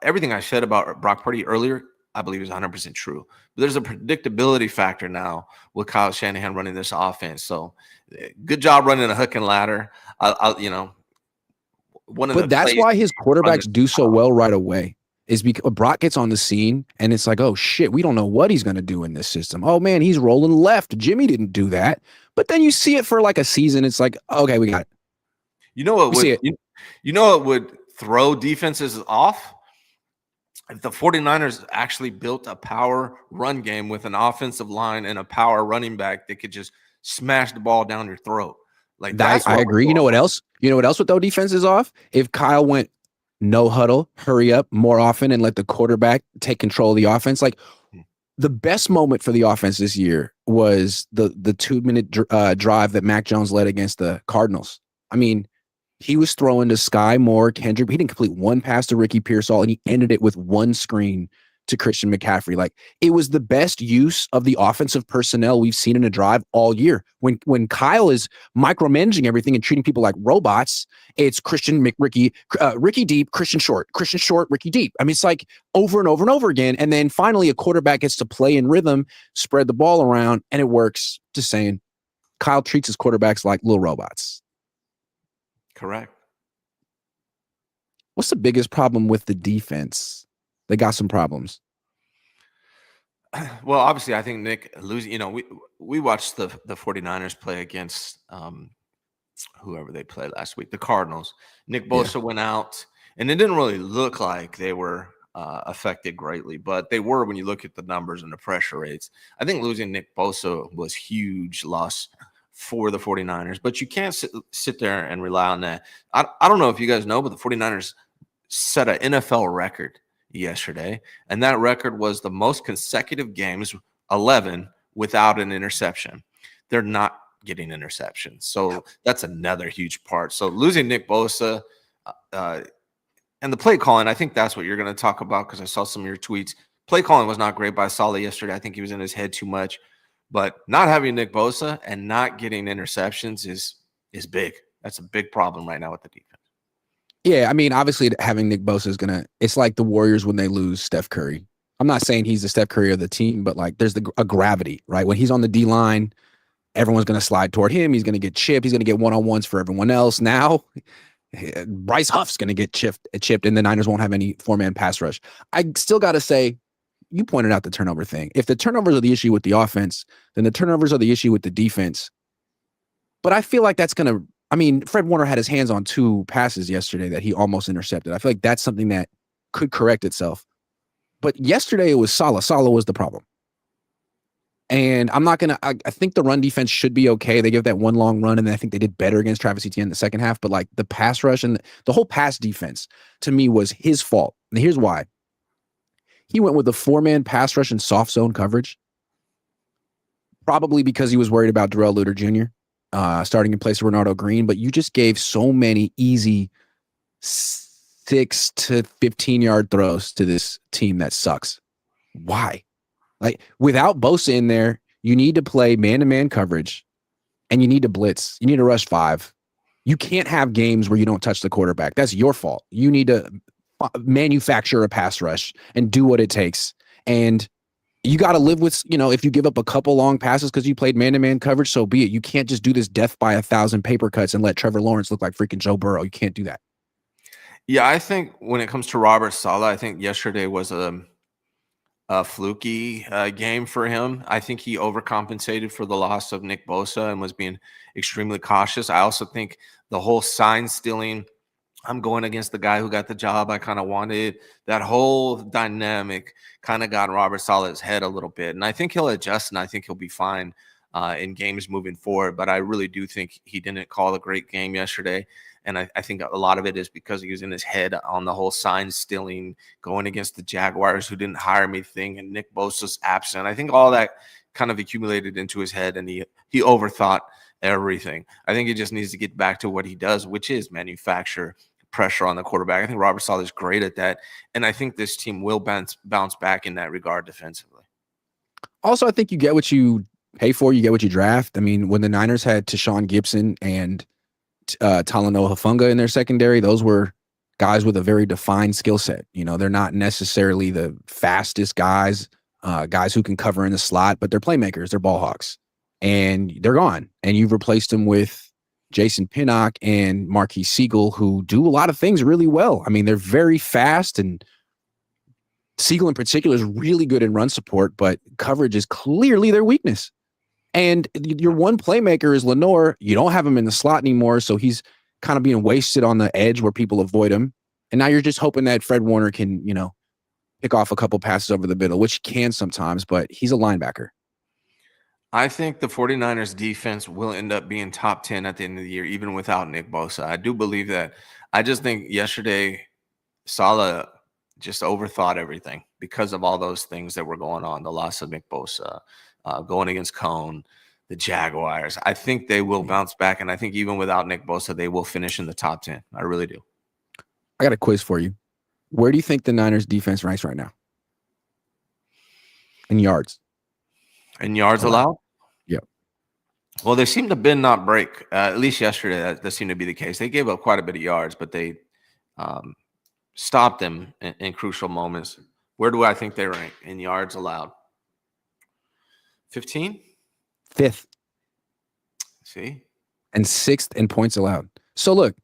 everything I said about Brock Purdy earlier, I believe is 100% true. But there's a predictability factor now with Kyle Shanahan running this offense. So good job running a hook and ladder. But that's why his quarterbacks do so well right away. Is because Brock gets on the scene and it's like, oh shit, we don't know what he's going to do in this system. Oh man, he's rolling left. Jimmy didn't do that. But then you see it for like a season. It's like, okay, we got it. You know what would throw defenses off? If the 49ers actually built a power run game with an offensive line and a power running back that could just smash the ball down your throat. Like that, I agree. You know what else? You know what else would throw defenses off? If Kyle went no huddle, hurry up more often and let the quarterback take control of the offense. Like the best moment for the offense this year was the 2-minute drive that Mac Jones led against the Cardinals. I mean, he was throwing to Sky Moore, Kendrick. He didn't complete one pass to Ricky Pearsall, and he ended it with one screen to Christian McCaffrey. Like, it was the best use of the offensive personnel we've seen in a drive all year. When Kyle is micromanaging everything and treating people like robots, it's Christian Ricky deep, Christian short, Ricky deep. I mean, it's like over and over and over again. And then finally a quarterback gets to play in rhythm, spread the ball around, and it works. Just saying, Kyle treats his quarterbacks like little robots. Correct. What's the biggest problem with the defense? They got some problems. Well, obviously, I think Nick losing, we watched the 49ers play against whoever they played last week, the Cardinals. Nick Bosa went out, and it didn't really look like they were affected greatly, but they were when you look at the numbers and the pressure rates. I think losing Nick Bosa was huge loss for the 49ers, but you can't sit there and rely on that. I don't know if you guys know, but the 49ers set an NFL record yesterday, and that record was the most consecutive games, 11, without an interception. They're not getting interceptions, so that's another huge part. So losing Nick Bosa and the play calling, I think that's what you're going to talk about, because I saw some of your tweets. Play calling was not great by Saleh yesterday. I think he was in his head too much. But not having Nick Bosa and not getting interceptions is big. That's a big problem right now with the defense. Yeah, I mean, obviously having Nick Bosa is it's like the Warriors when they lose Steph Curry. I'm not saying he's the Steph Curry of the team, but like there's a gravity, right? When he's on the D line, everyone's going to slide toward him. He's going to get chipped. He's going to get one-on-ones for everyone else. Now, Bryce Huff's going to get chipped, and the Niners won't have any 4-man pass rush. I still got to say, you pointed out the turnover thing. If the turnovers are the issue with the offense, then the turnovers are the issue with the defense. But I feel like that's going to, I mean, Fred Warner had his hands on 2 passes yesterday that he almost intercepted. I feel like that's something that could correct itself. But yesterday it was Saleh. Saleh was the problem. And I'm not going to, I think the run defense should be okay. They give that one long run, and then I think they did better against Travis Etienne in the second half. But like the pass rush and the whole pass defense to me was his fault. And here's why. He went with a 4-man pass rush and soft zone coverage, probably because he was worried about Darrell Luter Jr. Starting in place of Renardo Green. But you just gave so many easy 6 to 15-yard throws to this team that sucks. Why? Like, without Bosa in there, You need to play man-to-man coverage, and you need to blitz. You need to rush 5. You can't have games where you don't touch the quarterback. That's your fault. You need to manufacture a pass rush and do what it takes. And you got to live with, if you give up a couple long passes because you played man-to-man coverage, so be it. You can't just do this death by 1,000 paper cuts and let Trevor Lawrence look like freaking Joe Burrow. You can't do that. Yeah, I think when it comes to Robert Saleh, I think yesterday was a fluky game for him. I think he overcompensated for the loss of Nick Bosa and was being extremely cautious. I also think the whole sign stealing, I'm going against the guy who got the job I kind of wanted, that whole dynamic kind of got Robert Saleh's head a little bit. And I think he'll adjust, and I think he'll be fine in games moving forward. But I really do think he didn't call a great game yesterday. And I think a lot of it is because he was in his head on the whole sign stealing, going against the Jaguars who didn't hire me thing, and Nick Bosa's absent. I think all that kind of accumulated into his head, and he overthought everything. I think he just needs to get back to what he does, which is manufacture pressure on the quarterback. I think Robert Saleh is great at that, and I think this team will bounce back in that regard defensively. Also, I think you get what you pay for, you get what you draft. I mean, when the Niners had Tashawn Gibson and Talanoa Hufanga in their secondary, those were guys with a very defined skill set. They're not necessarily the fastest guys who can cover in the slot, but they're playmakers, they're ball hawks, and they're gone. And you've replaced them with Jason Pinnock and Marquise Siegel, who do a lot of things really well. I mean, they're very fast, and Siegel in particular is really good in run support, but coverage is clearly their weakness. And your one playmaker is Lenore. You don't have him in the slot anymore, so he's kind of being wasted on the edge where people avoid him. And now you're just hoping that Fred Warner can, pick off a couple passes over the middle, which he can sometimes, but he's a linebacker. I think the 49ers defense will end up being top 10 at the end of the year, even without Nick Bosa. I do believe that. I just think yesterday Saleh just overthought everything because of all those things that were going on, the loss of Nick Bosa, going against Cohn, the Jaguars. I think they will bounce back, and I think even without Nick Bosa, they will finish in the top 10. I really do. I got a quiz for you. Where do you think the Niners defense ranks right now? In yards. In yards allowed? Yep. Well, they seem to bend not break. At least yesterday, that seemed to be the case. They gave up quite a bit of yards, but they stopped them in crucial moments. Where do I think they rank in yards allowed? 15? 5th. See? And 6th in points allowed. So look,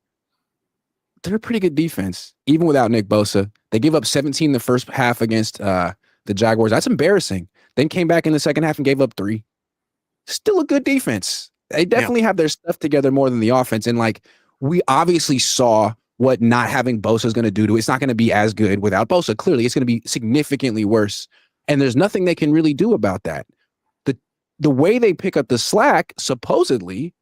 they're a pretty good defense, even without Nick Bosa. They gave up 17 the first half against the Jaguars. That's embarrassing. Then came back in the second half and gave up 3. Still a good defense. They definitely have their stuff together more than the offense. And we obviously saw what not having Bosa is going to do to it. It's not going to be as good without Bosa. Clearly, it's going to be significantly worse. And there's nothing they can really do about that. The way they pick up the slack, supposedly,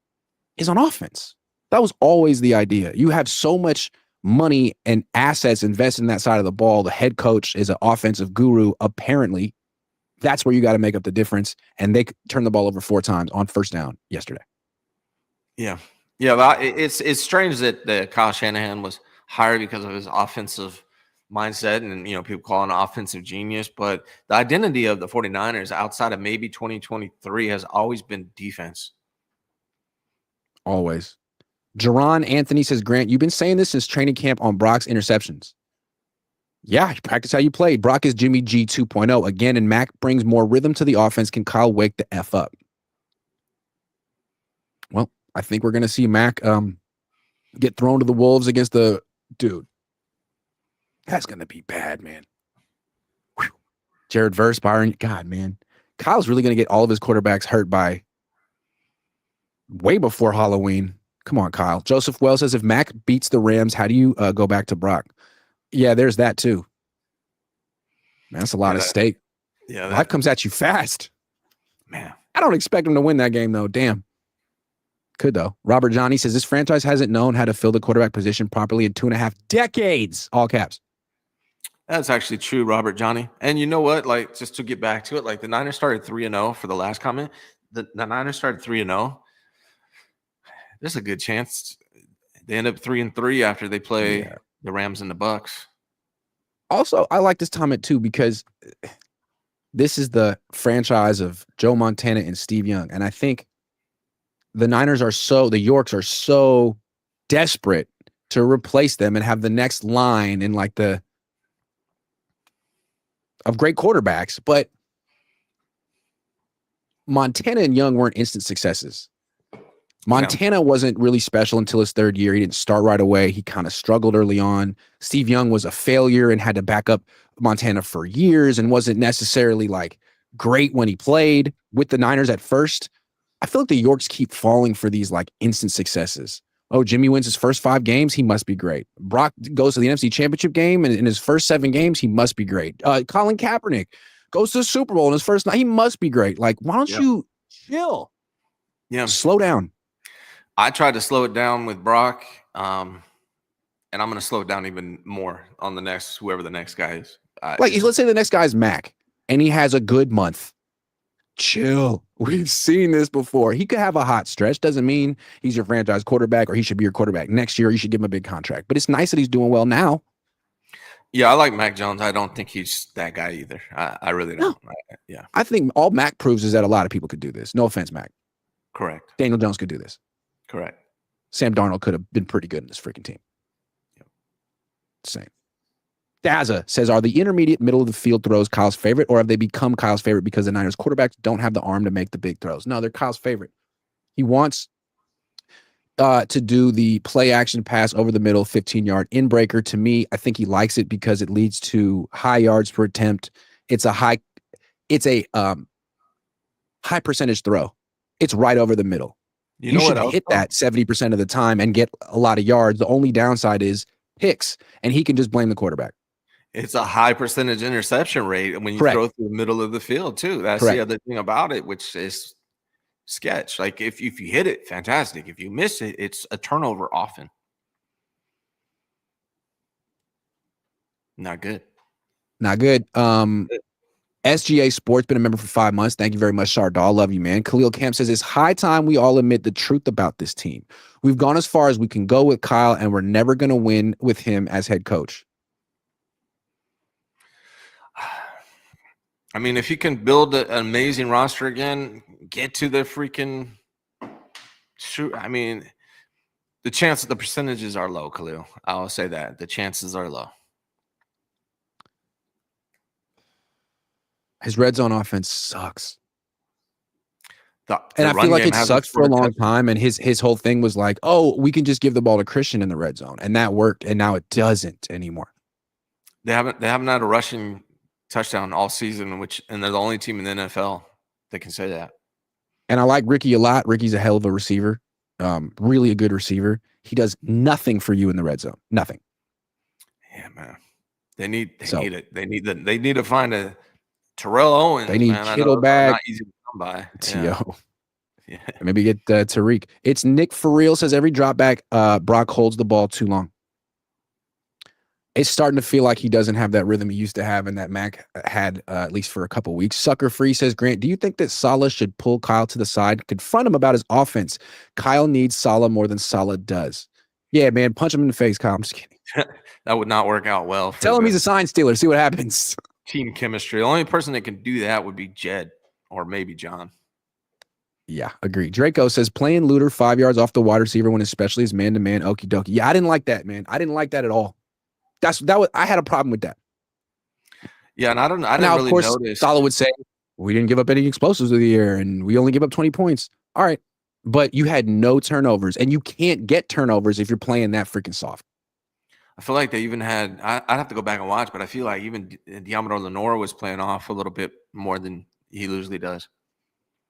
is on offense. That was always the idea. You have so much money and assets invested in that side of the ball. The head coach is an offensive guru, apparently. That's where you got to make up the difference. And they turned the ball over 4 times on first down yesterday. Yeah. Yeah, it's strange that Kyle Shanahan was hired because of his offensive mindset, and people call him an offensive genius, but the identity of the 49ers outside of maybe 2023 has always been defense. Always. Jerron Anthony says, Grant, you've been saying this since training camp on Brock's interceptions. Yeah, practice how you play. Brock is Jimmy G 2.0 again, and Mac brings more rhythm to the offense. Can Kyle wake the F up? Well, I think we're going to see Mac get thrown to the wolves against the dude. That's going to be bad, man. Whew. Jared Verse, Byron. God, man. Kyle's really going to get all of his quarterbacks hurt by way before Halloween. Come on, Kyle. Joseph Wells says, if Mac beats the Rams, how do you go back to Brock? Yeah, there's that too. Man, that's a lot of stake. Yeah, life comes at you fast. Man, I don't expect him to win that game, though. Damn. Could, though. Robert Johnny says, this franchise hasn't known how to fill the quarterback position properly in 2.5 decades. All caps. That's actually true, Robert Johnny. And you know what? Just to get back to it, the Niners started 3-0 for the last comment. The Niners started 3-0. There's a good chance they end up 3-3 after they play the Rams and the Bucks. Also, I like this comment too because this is the franchise of Joe Montana and Steve Young. And I think the Yorks are so desperate to replace them and have the next line in like of great quarterbacks. But Montana and Young weren't instant successes. Montana wasn't really special until his third year. He didn't start right away. He kind of struggled early on. Steve Young was a failure and had to back up Montana for years and wasn't necessarily like great when he played with the Niners at first. I feel like the Yorks keep falling for these like instant successes. Oh, Jimmy wins his first 5 games. He must be great. Brock goes to the NFC Championship game, and in his first 7 games, he must be great. Colin Kaepernick goes to the Super Bowl in his first night. He must be great. Like, why don't you chill? Yeah. Slow down. I tried to slow it down with Brock, and I'm going to slow it down even more on whoever the next guy is. Let's say the next guy is Mac, and he has a good month. Chill. We've seen this before. He could have a hot stretch. Doesn't mean he's your franchise quarterback or he should be your quarterback next year. You should give him a big contract. But it's nice that he's doing well now. Yeah, I like Mac Jones. I don't think he's that guy either. I really don't. No. I think all Mac proves is that a lot of people could do this. No offense, Mac. Correct. Daniel Jones could do this. Correct. Sam Darnold could have been pretty good in this freaking team. Yep. Same. Daza says, are the intermediate middle of the field throws Kyle's favorite, or have they become Kyle's favorite because the Niners quarterbacks don't have the arm to make the big throws? No, they're Kyle's favorite. He wants to do the play action pass over the middle, 15-yard in breaker. To me, I think he likes it because it leads to high yards per attempt. It's a high percentage throw. It's right over the middle. You should hit that 70% of the time and get a lot of yards. The only downside is picks, and he can just blame the quarterback. It's a high percentage interception rate when you throw through the middle of the field too. That's the other thing about it, which is sketch. Like if you hit it, fantastic. If you miss it, it's a turnover often. Not good. Not good. SGA Sports, been a member for 5 months. Thank you very much, Shardal. Love you, man. Khalil Camp says, it's high time we all admit the truth about this team. We've gone as far as we can go with Kyle, and we're never going to win with him as head coach. I mean, if you can build an amazing roster again, get to the freaking shoot. I mean, the percentages are low, Khalil. I'll say that. The chances are low. His red zone offense sucks. And I feel like it sucks for a long time. And his whole thing was like, oh, we can just give the ball to Christian in the red zone. And that worked. And now it doesn't anymore. They haven't had a rushing touchdown all season, and they're the only team in the NFL that can say that. And I like Ricky a lot. Ricky's a hell of a receiver. Really a good receiver. He does nothing for you in the red zone. Nothing. Yeah, man. They need it. They need to find a Terrell Owens. They need Kittle back. Not easy to come by. T.O. Yeah. Maybe get Tariq. It's Nick for real says every drop back, Brock holds the ball too long. It's starting to feel like he doesn't have that rhythm he used to have and that Mac had at least for a couple weeks. Sucker Free says, Grant, do you think that Saleh should pull Kyle to the side, confront him about his offense? Kyle needs Saleh more than Saleh does. Yeah, man, punch him in the face, Kyle. I'm just kidding. That would not work out well. Tell him he's a sign stealer. See what happens. Team chemistry. The only person that can do that would be Jed or maybe John. Yeah, agree. Draco says, playing Luter 5 yards off the wide receiver when especially is man-to-man, okie dokie. Yeah, I didn't like that, man. I didn't like that at all. I had a problem with that. Yeah, and I didn't really notice. Saleh would say, we didn't give up any explosives of the year, and we only give up 20 points. All right. But you had no turnovers, and you can't get turnovers if you're playing that freaking soft. I feel like they even had I'd have to go back and watch, but I feel like even Diamador Lenore was playing off a little bit more than he usually does.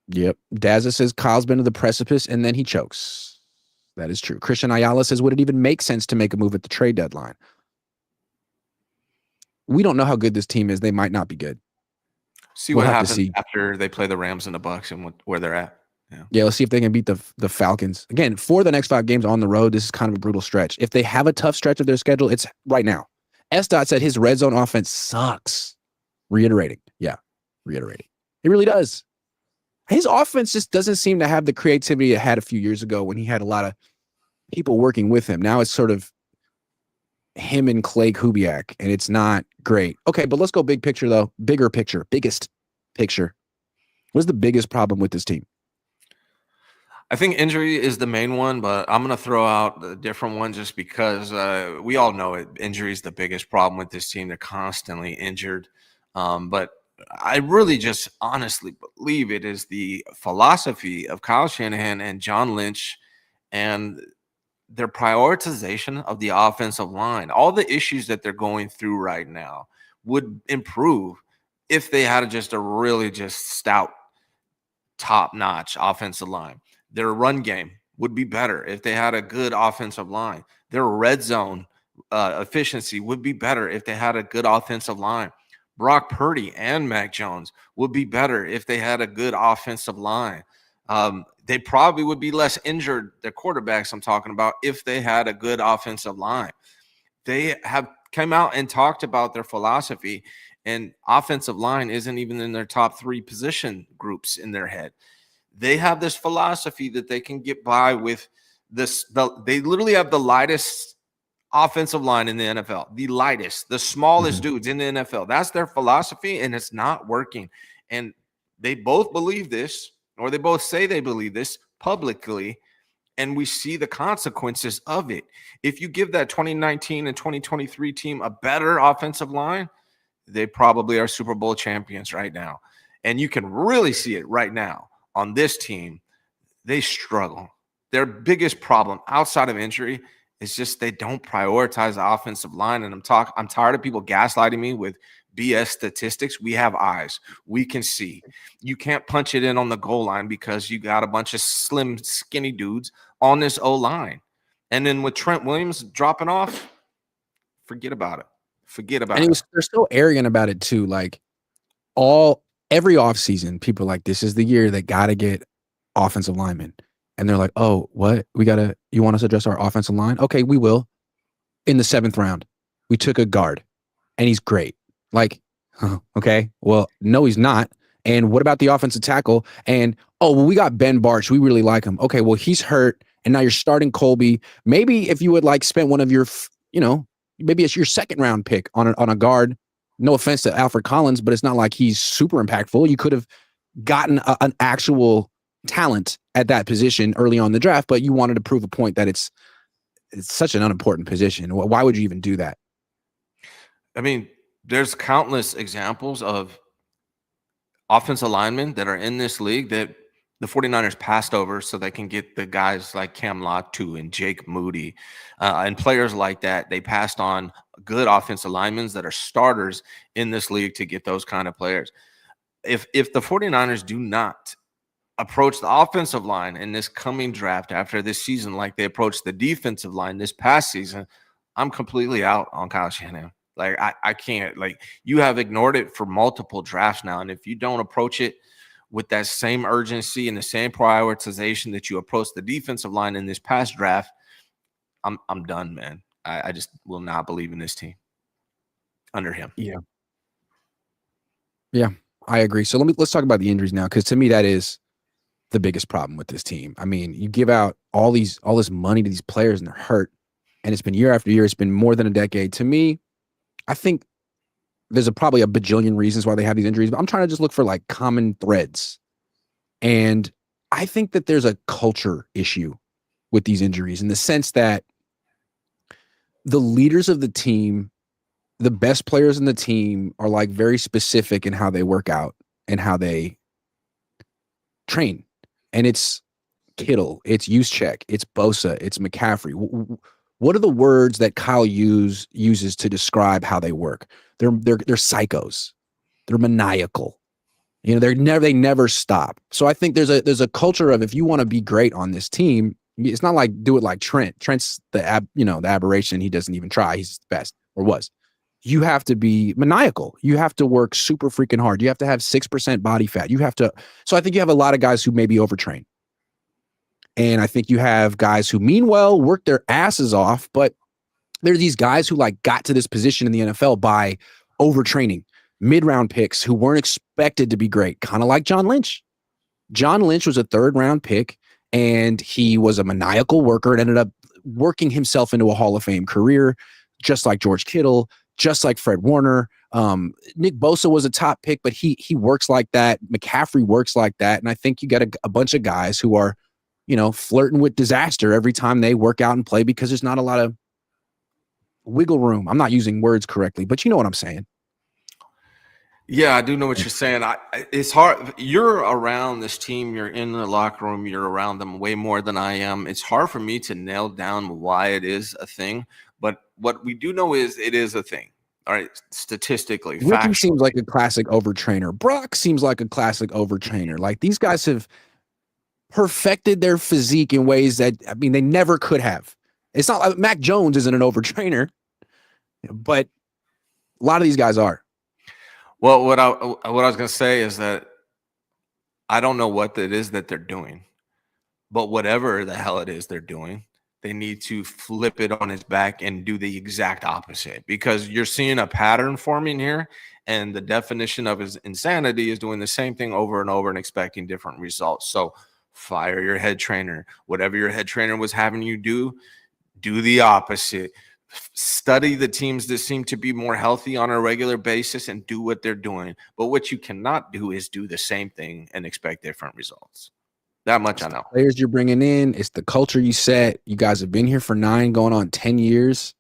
Yep. Dazza says Kyle's been to the precipice, and then he chokes. That is true. Christian Ayala says, would it even make sense to make a move at the trade deadline? We don't know how good this team is. They might not be good. See what happens after they play the Rams and the Bucks and where they're at. Yeah, let's see if they can beat the Falcons. Again, for the next 5 games on the road, this is kind of a brutal stretch. If they have a tough stretch of their schedule, it's right now. S-Dot said his red zone offense sucks. Reiterating. Yeah, reiterating. It really does. His offense just doesn't seem to have the creativity it had a few years ago when he had a lot of people working with him. Now it's sort of him and Clay Kubiak, and it's not great. Okay, but let's go big picture, though. Bigger picture. Biggest. picture? What's the biggest problem with this team? I think injury is the main one, but I'm going to throw out a different one just because we all know it. Injury is the biggest problem with this team. They're constantly injured. But I really just honestly believe it is the philosophy of Kyle Shanahan and John Lynch and their prioritization of the offensive line. All the issues that they're going through right now would improve if they had just a really just stout, top-notch offensive line. Their run game would be better if they had a good offensive line. Their red zone efficiency would be better if they had a good offensive line. Brock Purdy and Mac Jones would be better if they had a good offensive line. They probably would be less injured, the quarterbacks I'm talking about, if they had a good offensive line. They have come out and talked about their philosophy, and offensive line isn't even in their top 3 position groups in their head. They have this philosophy that they can get by with this. They literally have the lightest offensive line in the NFL, the lightest, the smallest dudes in the NFL. That's their philosophy, and it's not working. And they both believe this, or they both say they believe this publicly, and we see the consequences of it. If you give that 2019 and 2023 team a better offensive line, they probably are Super Bowl champions right now. And you can really see it right now on this team. They struggle. Their biggest problem outside of injury is just they don't prioritize the offensive line. And I'm tired of people gaslighting me with BS statistics. We have eyes. We can see. You can't punch it in on the goal line because you got a bunch of slim, skinny dudes on this O-line. And then with Trent Williams dropping off, forget about it. Forget about it. They're so arrogant about it too. Like every offseason, people are like, this is the year they got to get offensive linemen. And they're like, oh, what? You want us to address our offensive line? Okay, we will. In the 7th round, we took a guard, and he's great. Like, okay, well, no, he's not. And what about the offensive tackle? And, we got Ben Barch. We really like him. Okay, well, he's hurt, and now you're starting Colby. Maybe if you would spend one of your, maybe it's your 2nd round pick on a guard. No offense to Alfred Collins, but it's not like he's super impactful. You could have gotten an actual talent at that position early on in the draft, but you wanted to prove a point that it's such an unimportant position. Why would you even do that? I mean, there's countless examples of offensive linemen that are in this league that the 49ers passed over so they can get the guys like Cam Latu and Jake Moody and players like that. They passed on good offensive linemen that are starters in this league to get those kind of players. If the 49ers do not approach the offensive line in this coming draft after this season like they approached the defensive line this past season, I'm completely out on Kyle Shanahan. Like, I can't. Like, you have ignored it for multiple drafts now, and if you don't approach it with that same urgency and the same prioritization that you approached the defensive line in this past draft, I'm done, man. I just will not believe in this team under him. Yeah, I agree. So let's talk about the injuries now, because to me that is the biggest problem with this team. I mean, you give out all this money to these players and they're hurt, and it's been year after year. It's been more than a decade. To me, I think there's probably a bajillion reasons why they have these injuries, but I'm trying to just look for common threads. And I think that there's a culture issue with these injuries in the sense that the leaders of the team, the best players in the team, are very specific in how they work out and how they train. And it's Kittle, it's Juszczyk, it's Bosa, it's McCaffrey. What are the words that Kyle uses to describe how they work? They're psychos. They're maniacal. They never stop. So I think there's a culture of, if you want to be great on this team, it's not like do it like Trent. Trent's the aberration. He doesn't even try. He's the best, or was. You have to be maniacal. You have to work super freaking hard. You have to have 6% body fat. So I think you have a lot of guys who maybe overtrain. And I think you have guys who mean well, work their asses off, but there are these guys who got to this position in the NFL by overtraining, mid-round picks who weren't expected to be great, kind of like John Lynch. John Lynch was a 3rd round pick, and he was a maniacal worker and ended up working himself into a Hall of Fame career, just like George Kittle, just like Fred Warner. Nick Bosa was a top pick, but he works like that. McCaffrey works like that. And I think you got a bunch of guys who are, flirting with disaster every time they work out and play because there's not a lot of wiggle room. I'm not using words correctly, but you know what I'm saying. Yeah, I do know what you're saying. It's hard. You're around this team. You're in the locker room. You're around them way more than I am. It's hard for me to nail down why it is a thing. But what we do know is it is a thing. All right, statistically, Ricky seems like a classic overtrainer. Brock seems like a classic overtrainer. Like these guys have perfected their physique in ways that, they never could have. It's not like Mac Jones isn't an overtrainer, but a lot of these guys are. Well, what I was going to say is that I don't know what it is that they're doing, but whatever the hell it is they're doing, they need to flip it on its back and do the exact opposite, because you're seeing a pattern forming here, and the definition of his insanity is doing the same thing over and over and expecting different results. So fire your head trainer. Whatever your head trainer was having you do the opposite. Study the teams that seem to be more healthy on a regular basis and do what they're doing. But what you cannot do is do the same thing and expect different results. That much I know. Players you're bringing in, it's the culture you set. You guys have been here for 9, going on 10 years.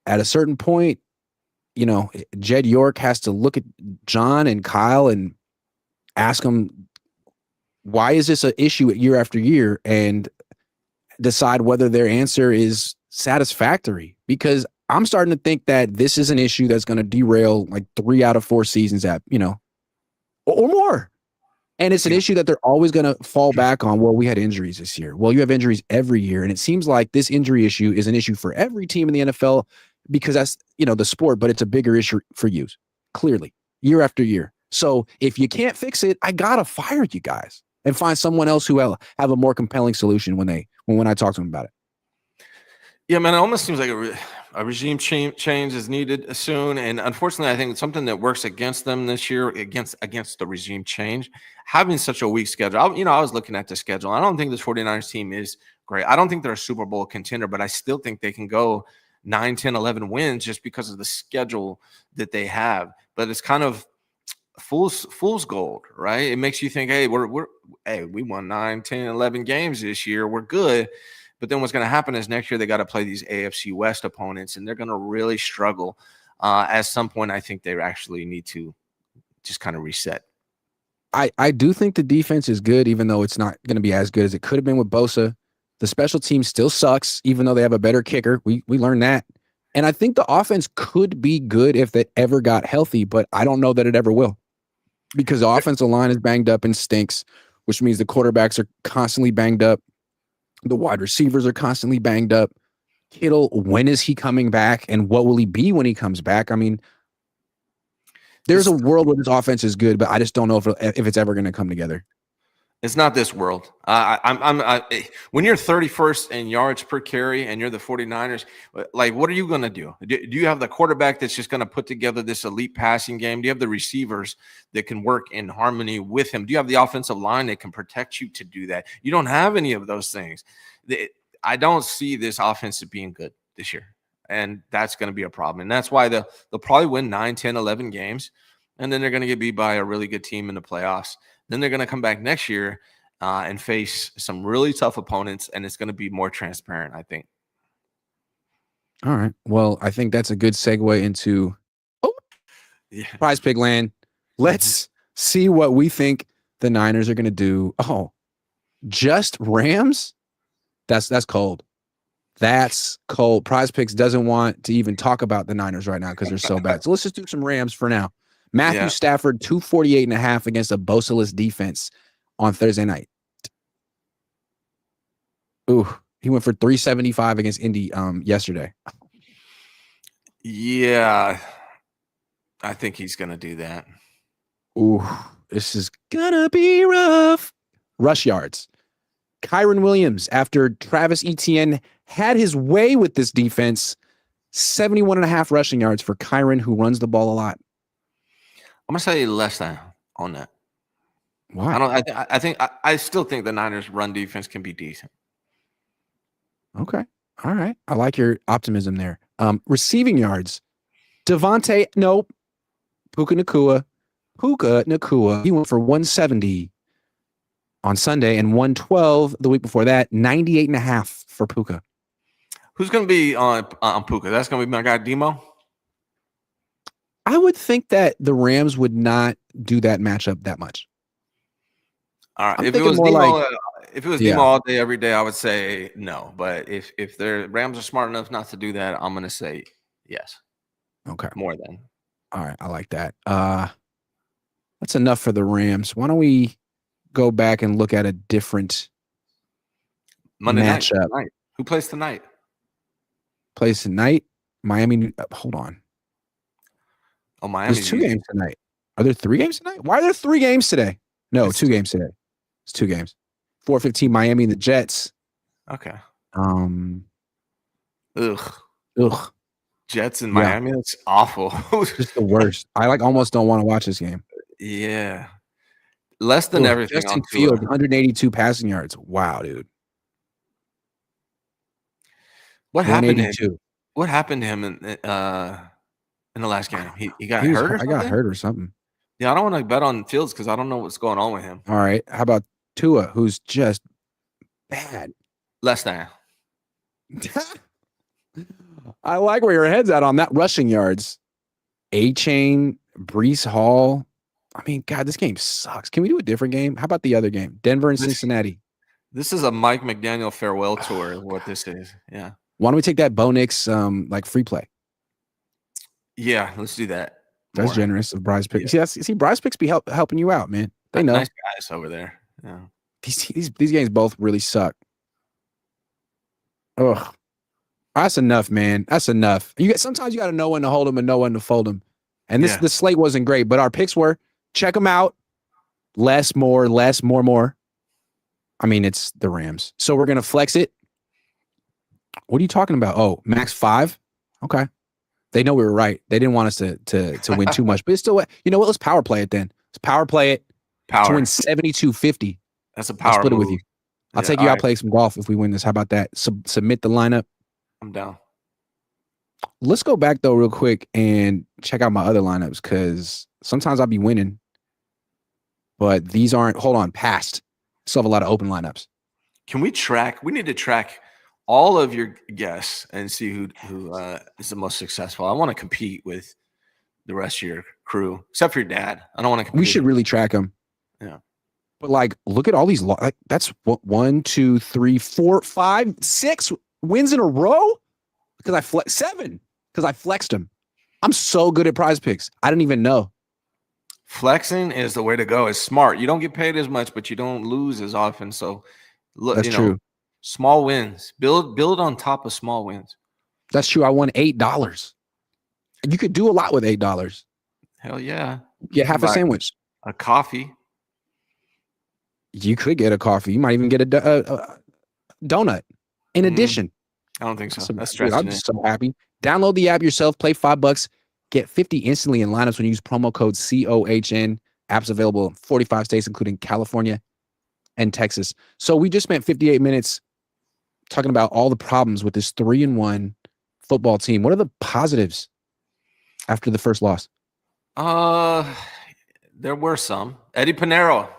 At a certain point, Jed York has to look at John and Kyle and ask them, why is this an issue year after year, and decide whether their answer is satisfactory. Because I'm starting to think that this is an issue that's going to derail like 3 out of 4 seasons or more. And it's an issue that they're always going to fall back on. Well, we had injuries this year. Well, you have injuries every year. And it seems like this injury issue is an issue for every team in the NFL because that's, the sport, but it's a bigger issue for you, clearly, year after year. So if you can't fix it, I got to fire you guys and find someone else who will have a more compelling solution when I talk to them about it. Yeah, man, it almost seems like a regime change is needed soon. And unfortunately, I think it's something that works against them this year, against the regime change, having such a weak schedule. I was looking at the schedule. I don't think this 49ers team is great. I don't think they're a Super Bowl contender, but I still think they can go 9, 10, 11 wins just because of the schedule that they have. But it's kind of fool's gold, right? It makes you think, hey, we won 9, 10, 11 games this year. We're good. But then what's going to happen is next year they got to play these AFC West opponents, and they're going to really struggle. At some point, I think they actually need to just kind of reset. I do think the defense is good, even though it's not going to be as good as it could have been with Bosa. The special team still sucks, even though they have a better kicker. We learned that. And I think the offense could be good if they ever got healthy, but I don't know that it ever will. Because the offensive line is banged up and stinks, which means the quarterbacks are constantly banged up. The wide receivers are constantly banged up. Kittle, when is he coming back, and what will he be when he comes back? I mean, there's a world where this offense is good, but I just don't know if it's ever going to come together. It's not this world. When you're 31st in yards per carry and you're the 49ers, like, what are you going to do? Do you have the quarterback that's just going to put together this elite passing game? Do you have the receivers that can work in harmony with him? Do you have the offensive line that can protect you to do that? You don't have any of those things. I don't see this offense as being good this year, and that's going to be a problem. And that's why they'll probably win 9, 10, 11 games, and then they're going to get beat by a really good team in the playoffs. Then they're going to come back next year and face some really tough opponents, and it's going to be more transparent, I think. All right. Well, I think that's a good segue into Prize Pig Land. Let's see what we think the Niners are going to do. Oh, just Rams? That's cold. That's cold. Prize Picks doesn't want to even talk about the Niners right now because they're so bad. So let's just do some Rams for now. Matthew Stafford, 248.5 against a Bosa-less defense on Thursday night. Ooh, he went for 375 against Indy yesterday. Yeah, I think he's going to do that. Ooh, this is going to be rough. Rush yards. Kyren Williams, after Travis Etienne had his way with this defense, 71.5 rushing yards for Kyren, who runs the ball a lot. I'm gonna say less than on that. Why? I still think the Niners' run defense can be decent. Okay, all right. I like your optimism there. Receiving yards. Devontae, nope. Puka Nakua. He went for 170 on Sunday and 112 the week before that. 98.5 for Puka. Who's going to be on Puka? That's going to be my guy Demo. I would think that the Rams would not do that matchup that much. All right. I'm If it was more Demo, like, Demo all day, every day, I would say no. But if the Rams are smart enough not to do that, I'm going to say yes. Okay. More than. All right. I like that. That's enough for the Rams. Why don't we go back and look at a different Monday matchup? Night. Who plays tonight? Plays tonight? Miami. Hold on. Oh, Miami. There's 2 games tonight. Are there 3 games tonight? Why are there 3 games today? No, it's 2 games today. It's 2 games. 4:15 Miami and the Jets. Okay. Ugh. Jets in Miami. That's awful. Just the worst. I almost don't want to watch this game. Yeah. Less than everything. Justin Fields, 182 passing yards. Wow, dude. What happened to him? What happened to him in the last game? He got hurt or something? I got hurt or something. Yeah, I don't want to bet on Fields because I don't know what's going on with him. All right. How about Tua, who's just bad? Less than. I like where your head's at on that. Rushing yards. A-Chain, Breece Hall. I mean, God, this game sucks. Can we do a different game? How about the other game? Denver and Cincinnati. This is a Mike McDaniel farewell tour, what this is. Yeah. Why don't we take that Bo Nix free play? Yeah, let's do that. That's generous of Bryce Picks. Yeah. See, Bryce Picks be helping you out, man. They know. Nice guys over there. Yeah. These games both really suck. Ugh. That's enough, man. That's enough. Sometimes you got to know when to hold them and know when to fold them. And the slate wasn't great, but our picks were. Check them out. Less, more. I mean, it's the Rams. So we're going to flex it. What are you talking about? Oh, max 5? Okay. They know we were right. They didn't want us to win too much. But it's still, you know what? Let's power play it then. Let's power play it to win 72.50. That's a power I'll split move. it with you. I'll take you out, play some golf if we win this. How about that? Submit the lineup. I'm down. Let's go back, though, real quick and check out my other lineups because sometimes I'll be winning. But these aren't, hold on, passed. Still have a lot of open lineups. Can we track? We need to track all of your guests and see who is the most successful. I want to compete with the rest of your crew, except for your dad. I don't want to compete. We should really track them. Yeah. But look at all these. That's 1, 2, 3, 4, 5, 6 wins in a row because I 7 because I flexed them. I'm so good at Prize Picks. I didn't even know. Flexing is the way to go. It's smart. You don't get paid as much, but you don't lose as often. So look, that's true. Small wins. Build on top of small wins. That's true. I won $8. You could do a lot with $8. Hell yeah. Get half a sandwich. A coffee. You could get a coffee. You might even get a donut in addition. I don't think so. That's stressful. I'm just so happy. Download the app yourself. Play $5. Get 50 instantly in lineups when you use promo code COHN. Apps available in 45 states, including California and Texas. So we just spent 58 minutes talking about all the problems with this 3-1 football team. What are the positives after the first loss? There were some. Eddie Pinero,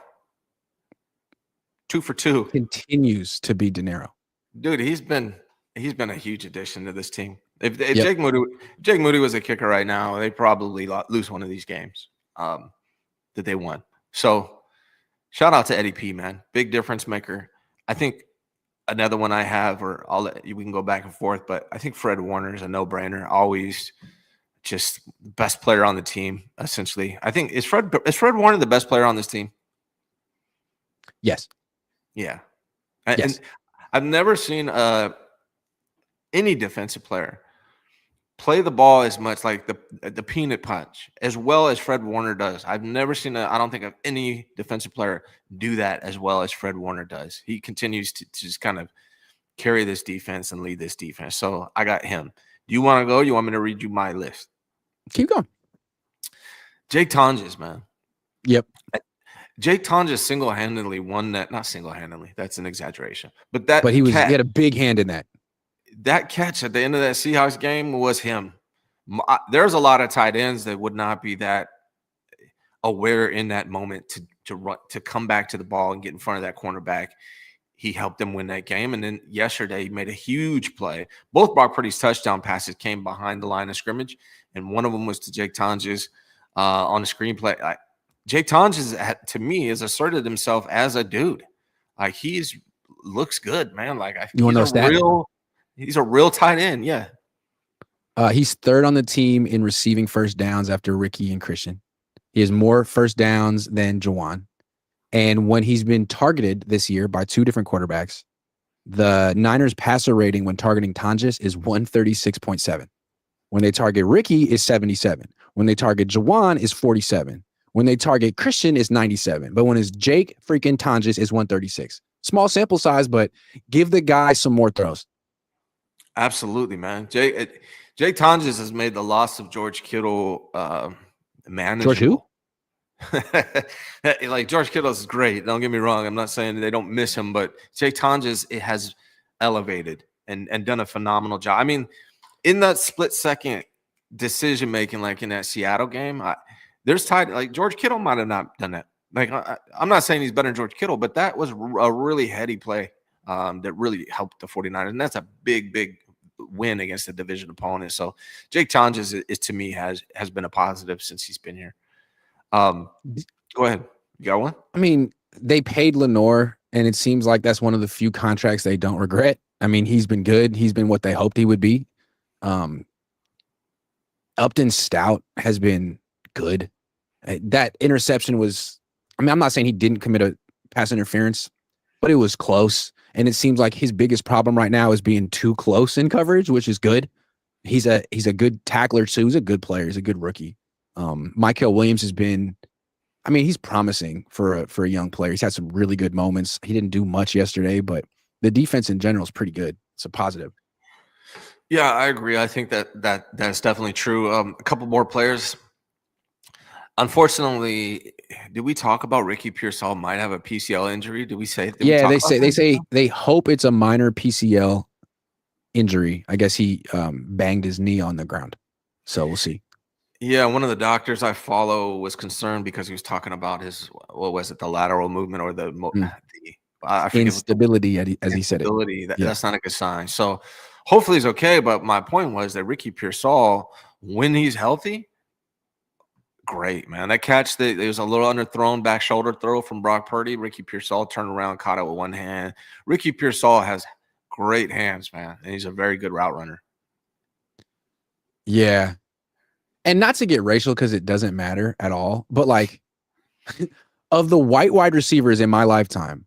2 for 2. Continues to be De Niro. Dude, he's been a huge addition to this team. If Jake Moody was a kicker right now, they probably lose one of these games that they won. So shout out to Eddie P, man. Big difference maker. I think another one I have, or we can go back and forth, but I think Fred Warner is a no-brainer. Always just best player on the team, essentially. I think is Fred Warner the best player on this team? Yes. Yeah. Yes. And I've never seen any defensive player play the ball as much like the peanut punch as well as Fred Warner does. I've never seen I don't think of any defensive player do that as well as Fred Warner does. He continues to just kind of carry this defense and lead this defense. So I got him. Do you want to go? You want me to read you my list? Keep going. Jake Tonjes, man. Yep. Jake Tonjes single-handedly won that. Not single-handedly. That's an exaggeration. But he had a big hand in that. That catch at the end of that Seahawks game was him. There's a lot of tight ends that would not be that aware in that moment to run, to come back to the ball and get in front of that cornerback. He helped them win that game. And then yesterday, he made a huge play. Both Brock Purdy's touchdown passes came behind the line of scrimmage, and one of them was to Jake Tonjes on the screenplay. Jake Tonjes, to me, has asserted himself as a dude. Like, he's looks good, man. Like, You want to know stat? He's a real tight end. Yeah. He's third on the team in receiving first downs after Ricky and Christian. He has more first downs than Juwan. And when he's been targeted this year by two different quarterbacks, the Niners passer rating when targeting Tonjes is 136.7. When they target Ricky is 77. When they target Juwan is 47. When they target Christian is 97. But when it's Jake freaking Tonjes is 136. Small sample size, but give the guy some more throws. Absolutely, man. Jake Tonjes has made the loss of George Kittle manageable. George who? Like, George Kittle is great. Don't get me wrong. I'm not saying they don't miss him, but Jake Tonjes, it has elevated and done a phenomenal job. I mean, in that split second decision making, like in that Seattle game, there's tied. Like, George Kittle might have not done that. Like, I'm not saying he's better than George Kittle, but that was a really heady play that really helped the 49ers, and that's a big win against a division opponent. So Jake Tonjes is to me has been a positive since he's been here. Go ahead. You got one? I mean, they paid Lenore, and it seems like that's one of the few contracts they don't regret. I mean, he's been good. He's been what they hoped he would be. Upton Stout has been good. That interception was, I mean, I'm not saying he didn't commit a pass interference, but it was close. And it seems like his biggest problem right now is being too close in coverage, which is good. He's a good tackler too. He's a good player. He's a good rookie. Michael Williams has been, I mean, he's promising for a young player. He's had some really good moments. He didn't do much yesterday, but the defense in general is pretty good. It's a positive. Yeah, I agree. I think that's definitely true. A couple more players. Unfortunately, did we talk about Ricky Pearsall might have a PCL injury? Did we say? They hope it's a minor PCL injury. I guess he banged his knee on the ground. So we'll see. Yeah, one of the doctors I follow was concerned because he was talking about his, what was it, the lateral movement or the instability, as he said it. That's not a good sign. So hopefully he's okay. But my point was that Ricky Pearsall, when he's healthy, great, man. That catch, it was a little underthrown back shoulder throw from Brock Purdy. Ricky Pearsall turned around, caught it with one hand. Ricky Pearsall has great hands, man, and he's a very good route runner. Yeah. And not to get racial because it doesn't matter at all, but like of the white wide receivers in my lifetime,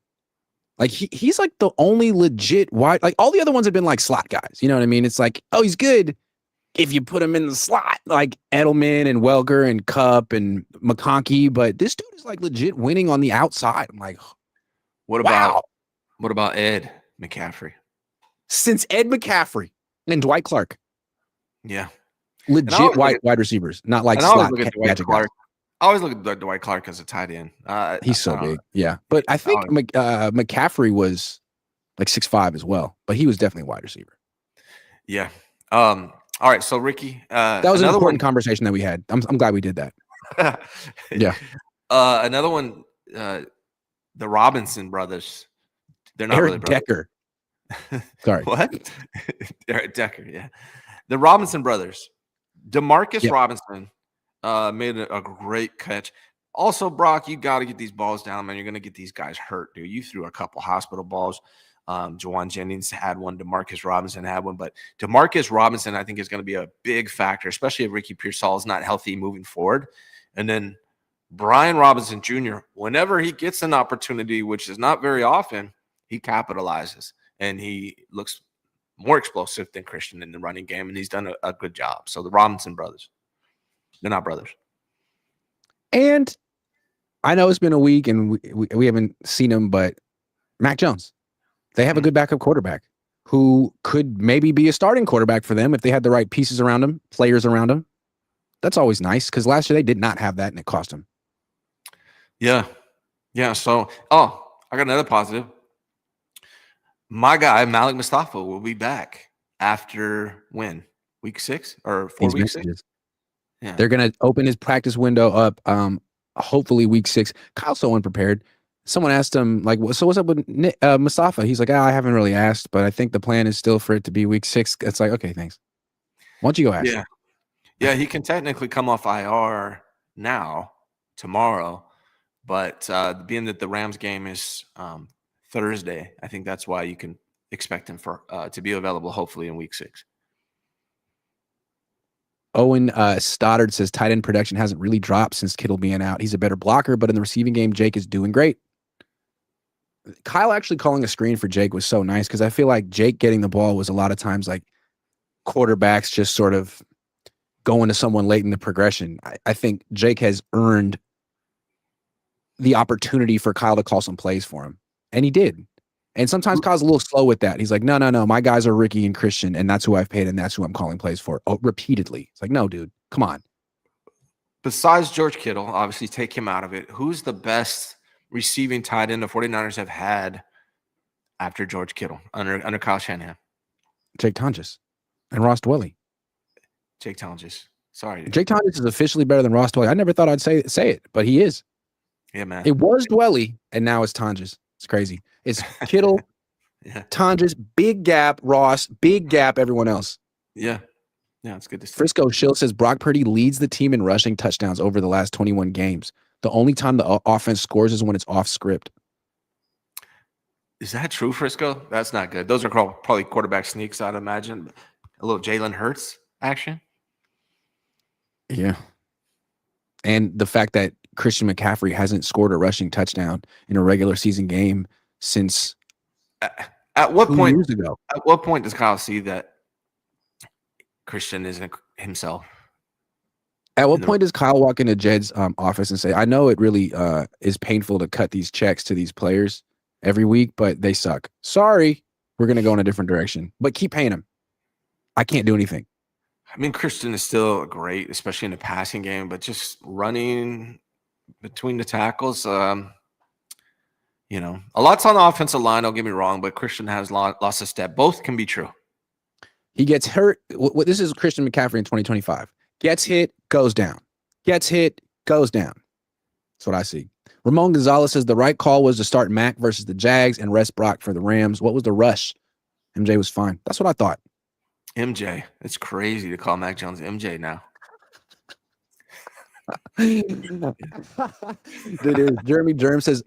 like he's like the only legit wide, like all the other ones have been like slot guys. You know what I mean? It's like, oh, he's good if you put him in the slot, like Edelman and Welker and Kupp and McConkey, but this dude is like legit winning on the outside. I'm like, what about Ed McCaffrey? Since Ed McCaffrey and Dwight Clark. Yeah. Legit wide receivers, not like slot. I always look at Dwight Clark as a tight end. He's so big. Yeah. But I think McCaffrey was like 6'5" as well, but he was definitely a wide receiver. Yeah. All right. So Ricky, that was an important conversation that we had. I'm glad we did that. Yeah. Another one, the Robinson brothers. They're not Eric really brothers. Decker. Sorry. What? Eric Decker. Yeah. The Robinson brothers. DeMarcus Robinson made a great catch. Also, Brock, you got to get these balls down, man. You're going to get these guys hurt, dude. You threw a couple hospital balls. Juwan Jennings had one. DeMarcus Robinson had one. But DeMarcus Robinson, I think, is going to be a big factor, especially if Ricky Pearsall is not healthy moving forward. And then Brian Robinson Jr., whenever he gets an opportunity, which is not very often, he capitalizes. And he looks more explosive than Christian in the running game, and he's done a good job. So the Robinson brothers, they're not brothers. And I know it's been a week, and we haven't seen him, but Mac Jones, they have a good backup quarterback who could maybe be a starting quarterback for them if they had the right pieces around him, players around him. That's always nice because last year they did not have that, and it cost them. Yeah. So, I got another positive. My guy, Malik Mustafa, will be back after when? Week 6 or 4 weeks? Yeah. They're going to open his practice window up hopefully week 6. Kyle's so unprepared. Someone asked him, like, so what's up with Mustafa? He's like, I haven't really asked, but I think the plan is still for it to be week 6. It's like, okay, thanks. Why don't you go ask? Yeah. Yeah, he can technically come off IR now, tomorrow, but being that the Rams game is Thursday, I think that's why you can expect him to be available hopefully in week 6. Owen Stoddard says tight end production hasn't really dropped since Kittle being out. He's a better blocker, but in the receiving game, Jake is doing great. Kyle actually calling a screen for Jake was so nice because I feel like Jake getting the ball was a lot of times like quarterbacks just sort of going to someone late in the progression. I think Jake has earned the opportunity for Kyle to call some plays for him, and he did. And sometimes Kyle's a little slow with that. He's like, no, my guys are Ricky and Christian, and that's who I've paid, and that's who I'm calling plays for repeatedly. It's like, no, dude, come on. Besides George Kittle, obviously take him out of it. Who's the best receiving tight end the 49ers have had after George Kittle under Kyle Shanahan? Jake Tonjes and Ross Dwelley. Jake Tonjes. Sorry. Jake Tonjes is officially better than Ross Dwelley. I never thought I'd say it, but he is. Yeah, man. It was Dwelley, and now it's Tonjes. It's crazy. It's Kittle, yeah. Tonjes, big gap, Ross, big gap, everyone else. Yeah. Yeah, it's good to see. Frisco Shill says Brock Purdy leads the team in rushing touchdowns over the last 21 games. The only time the offense scores is when it's off script. Is that true, Frisco? That's not good. Those are probably quarterback sneaks, I'd imagine. A little Jalen Hurts action. Yeah. And the fact that Christian McCaffrey hasn't scored a rushing touchdown in a regular season game since at what 2 point years ago. At what point does Kyle see that Christian isn't himself? At what point does Kyle walk into Jed's office and say, I know it really is painful to cut these checks to these players every week, but they suck. Sorry, we're going to go in a different direction, but keep paying them. I can't do anything. I mean, Christian is still great, especially in the passing game, but just running between the tackles, a lot's on the offensive line, don't get me wrong, but Christian has lost a step. Both can be true. He gets hurt. This is Christian McCaffrey in 2025. Gets hit, goes down. Gets hit, goes down. That's what I see. Ramon Gonzalez says the right call was to start Mac versus the Jags and rest Brock for the Rams. What was the rush? MJ was fine. That's what I thought. MJ. It's crazy to call Mac Jones MJ now. Jeremy Germ says,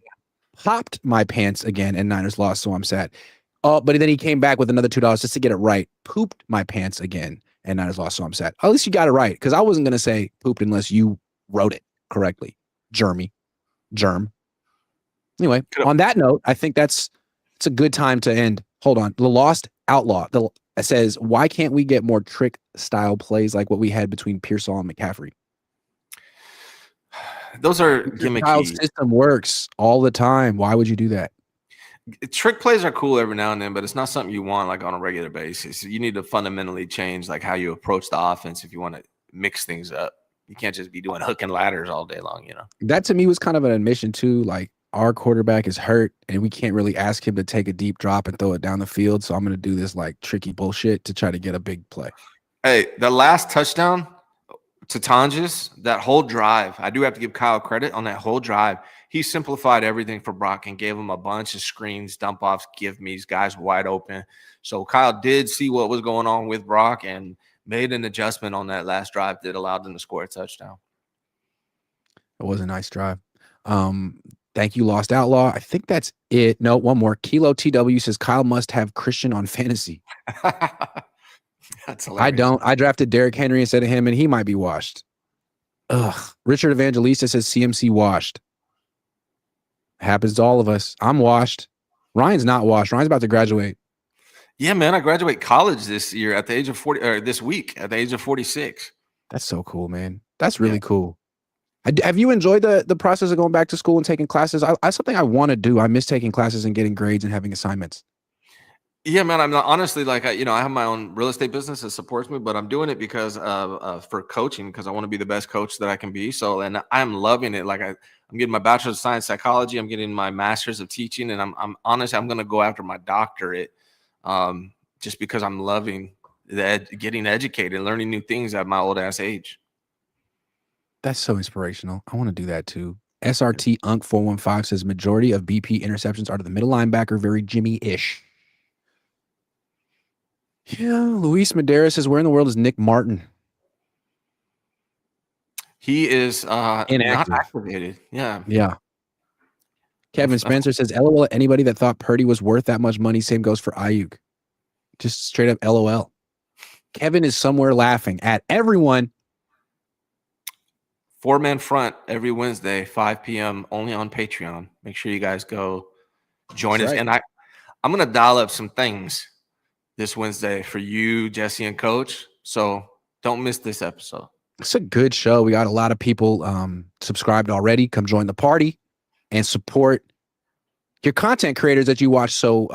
popped my pants again and Niners lost, so I'm sad. But then he came back with another $2 just to get it right. Pooped my pants again and Niners lost, so I'm sad. At least you got it right, because I wasn't going to say pooped unless you wrote it correctly. Germ. Anyway, on that note, I think it's a good time to end. Hold on. The Lost Outlaw says, why can't we get more trick style plays like what we had between Pearsall and McCaffrey? Those are gimmicky. Kyle system works all the time. Why would you do that? Trick plays are cool every now and then, but it's not something you want like on a regular basis. You need to fundamentally change like how you approach the offense if you want to mix things up. You can't just be doing hook and ladders all day long, That to me was kind of an admission too. Like, our quarterback is hurt and we can't really ask him to take a deep drop and throw it down the field. So I'm going to do this like tricky bullshit to try to get a big play. Hey, the last touchdown to Tonjes, that whole drive, I do have to give Kyle credit on that whole drive. He simplified everything for Brock and gave him a bunch of screens, dump offs, give me's, guys wide open. So Kyle did see what was going on with Brock and made an adjustment on that last drive that allowed them to score a touchdown. It was a nice drive. Thank you, Lost Outlaw. I think that's it. No, one more. Kilo TW says Kyle must have Christian on fantasy. That's hilarious. I don't. I drafted Derrick Henry instead of him, and he might be washed. Ugh. Richard Evangelista says CMC washed. Happens to all of us. I'm washed. Ryan's not washed. Ryan's about to graduate. Yeah, man. I graduate college this year at the age of 40, or this week at the age of 46. That's so cool, man. That's really cool. Have you enjoyed the process of going back to school and taking classes? That's something I want to do. I miss taking classes and getting grades and having assignments. Yeah, man. I'm not honestly like, I have my own real estate business that supports me, but I'm doing it because for coaching, because I want to be the best coach that I can be. So, and I'm loving it. Like I'm getting my bachelor's of science psychology. I'm getting my master's of teaching, and I'm honestly, I'm going to go after my doctorate just because I'm loving getting educated, learning new things at my old ass age. That's so inspirational. I want to do that too. SRT Unk 415 says majority of BP interceptions are to the middle linebacker, very Jimmy-ish. Yeah, Luis Medeiros says, where in the world is Nick Martin? He is not Inactive. activated. Yeah. Yeah. Kevin Spencer says, LOL, anybody that thought Purdy was worth that much money, same goes for Ayuk. Just straight up LOL. Kevin is somewhere laughing at everyone. 4-man front every Wednesday, 5 p.m. only on Patreon. Make sure you guys go join us. Right. And I'm going to dial up some things this Wednesday for you, Jesse, and Coach. So don't miss this episode. It's a good show. We got a lot of people subscribed already. Come join the party and support your content creators that you watch so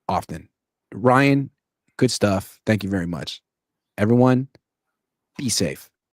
often. Ryan, good stuff. Thank you very much. Everyone, be safe.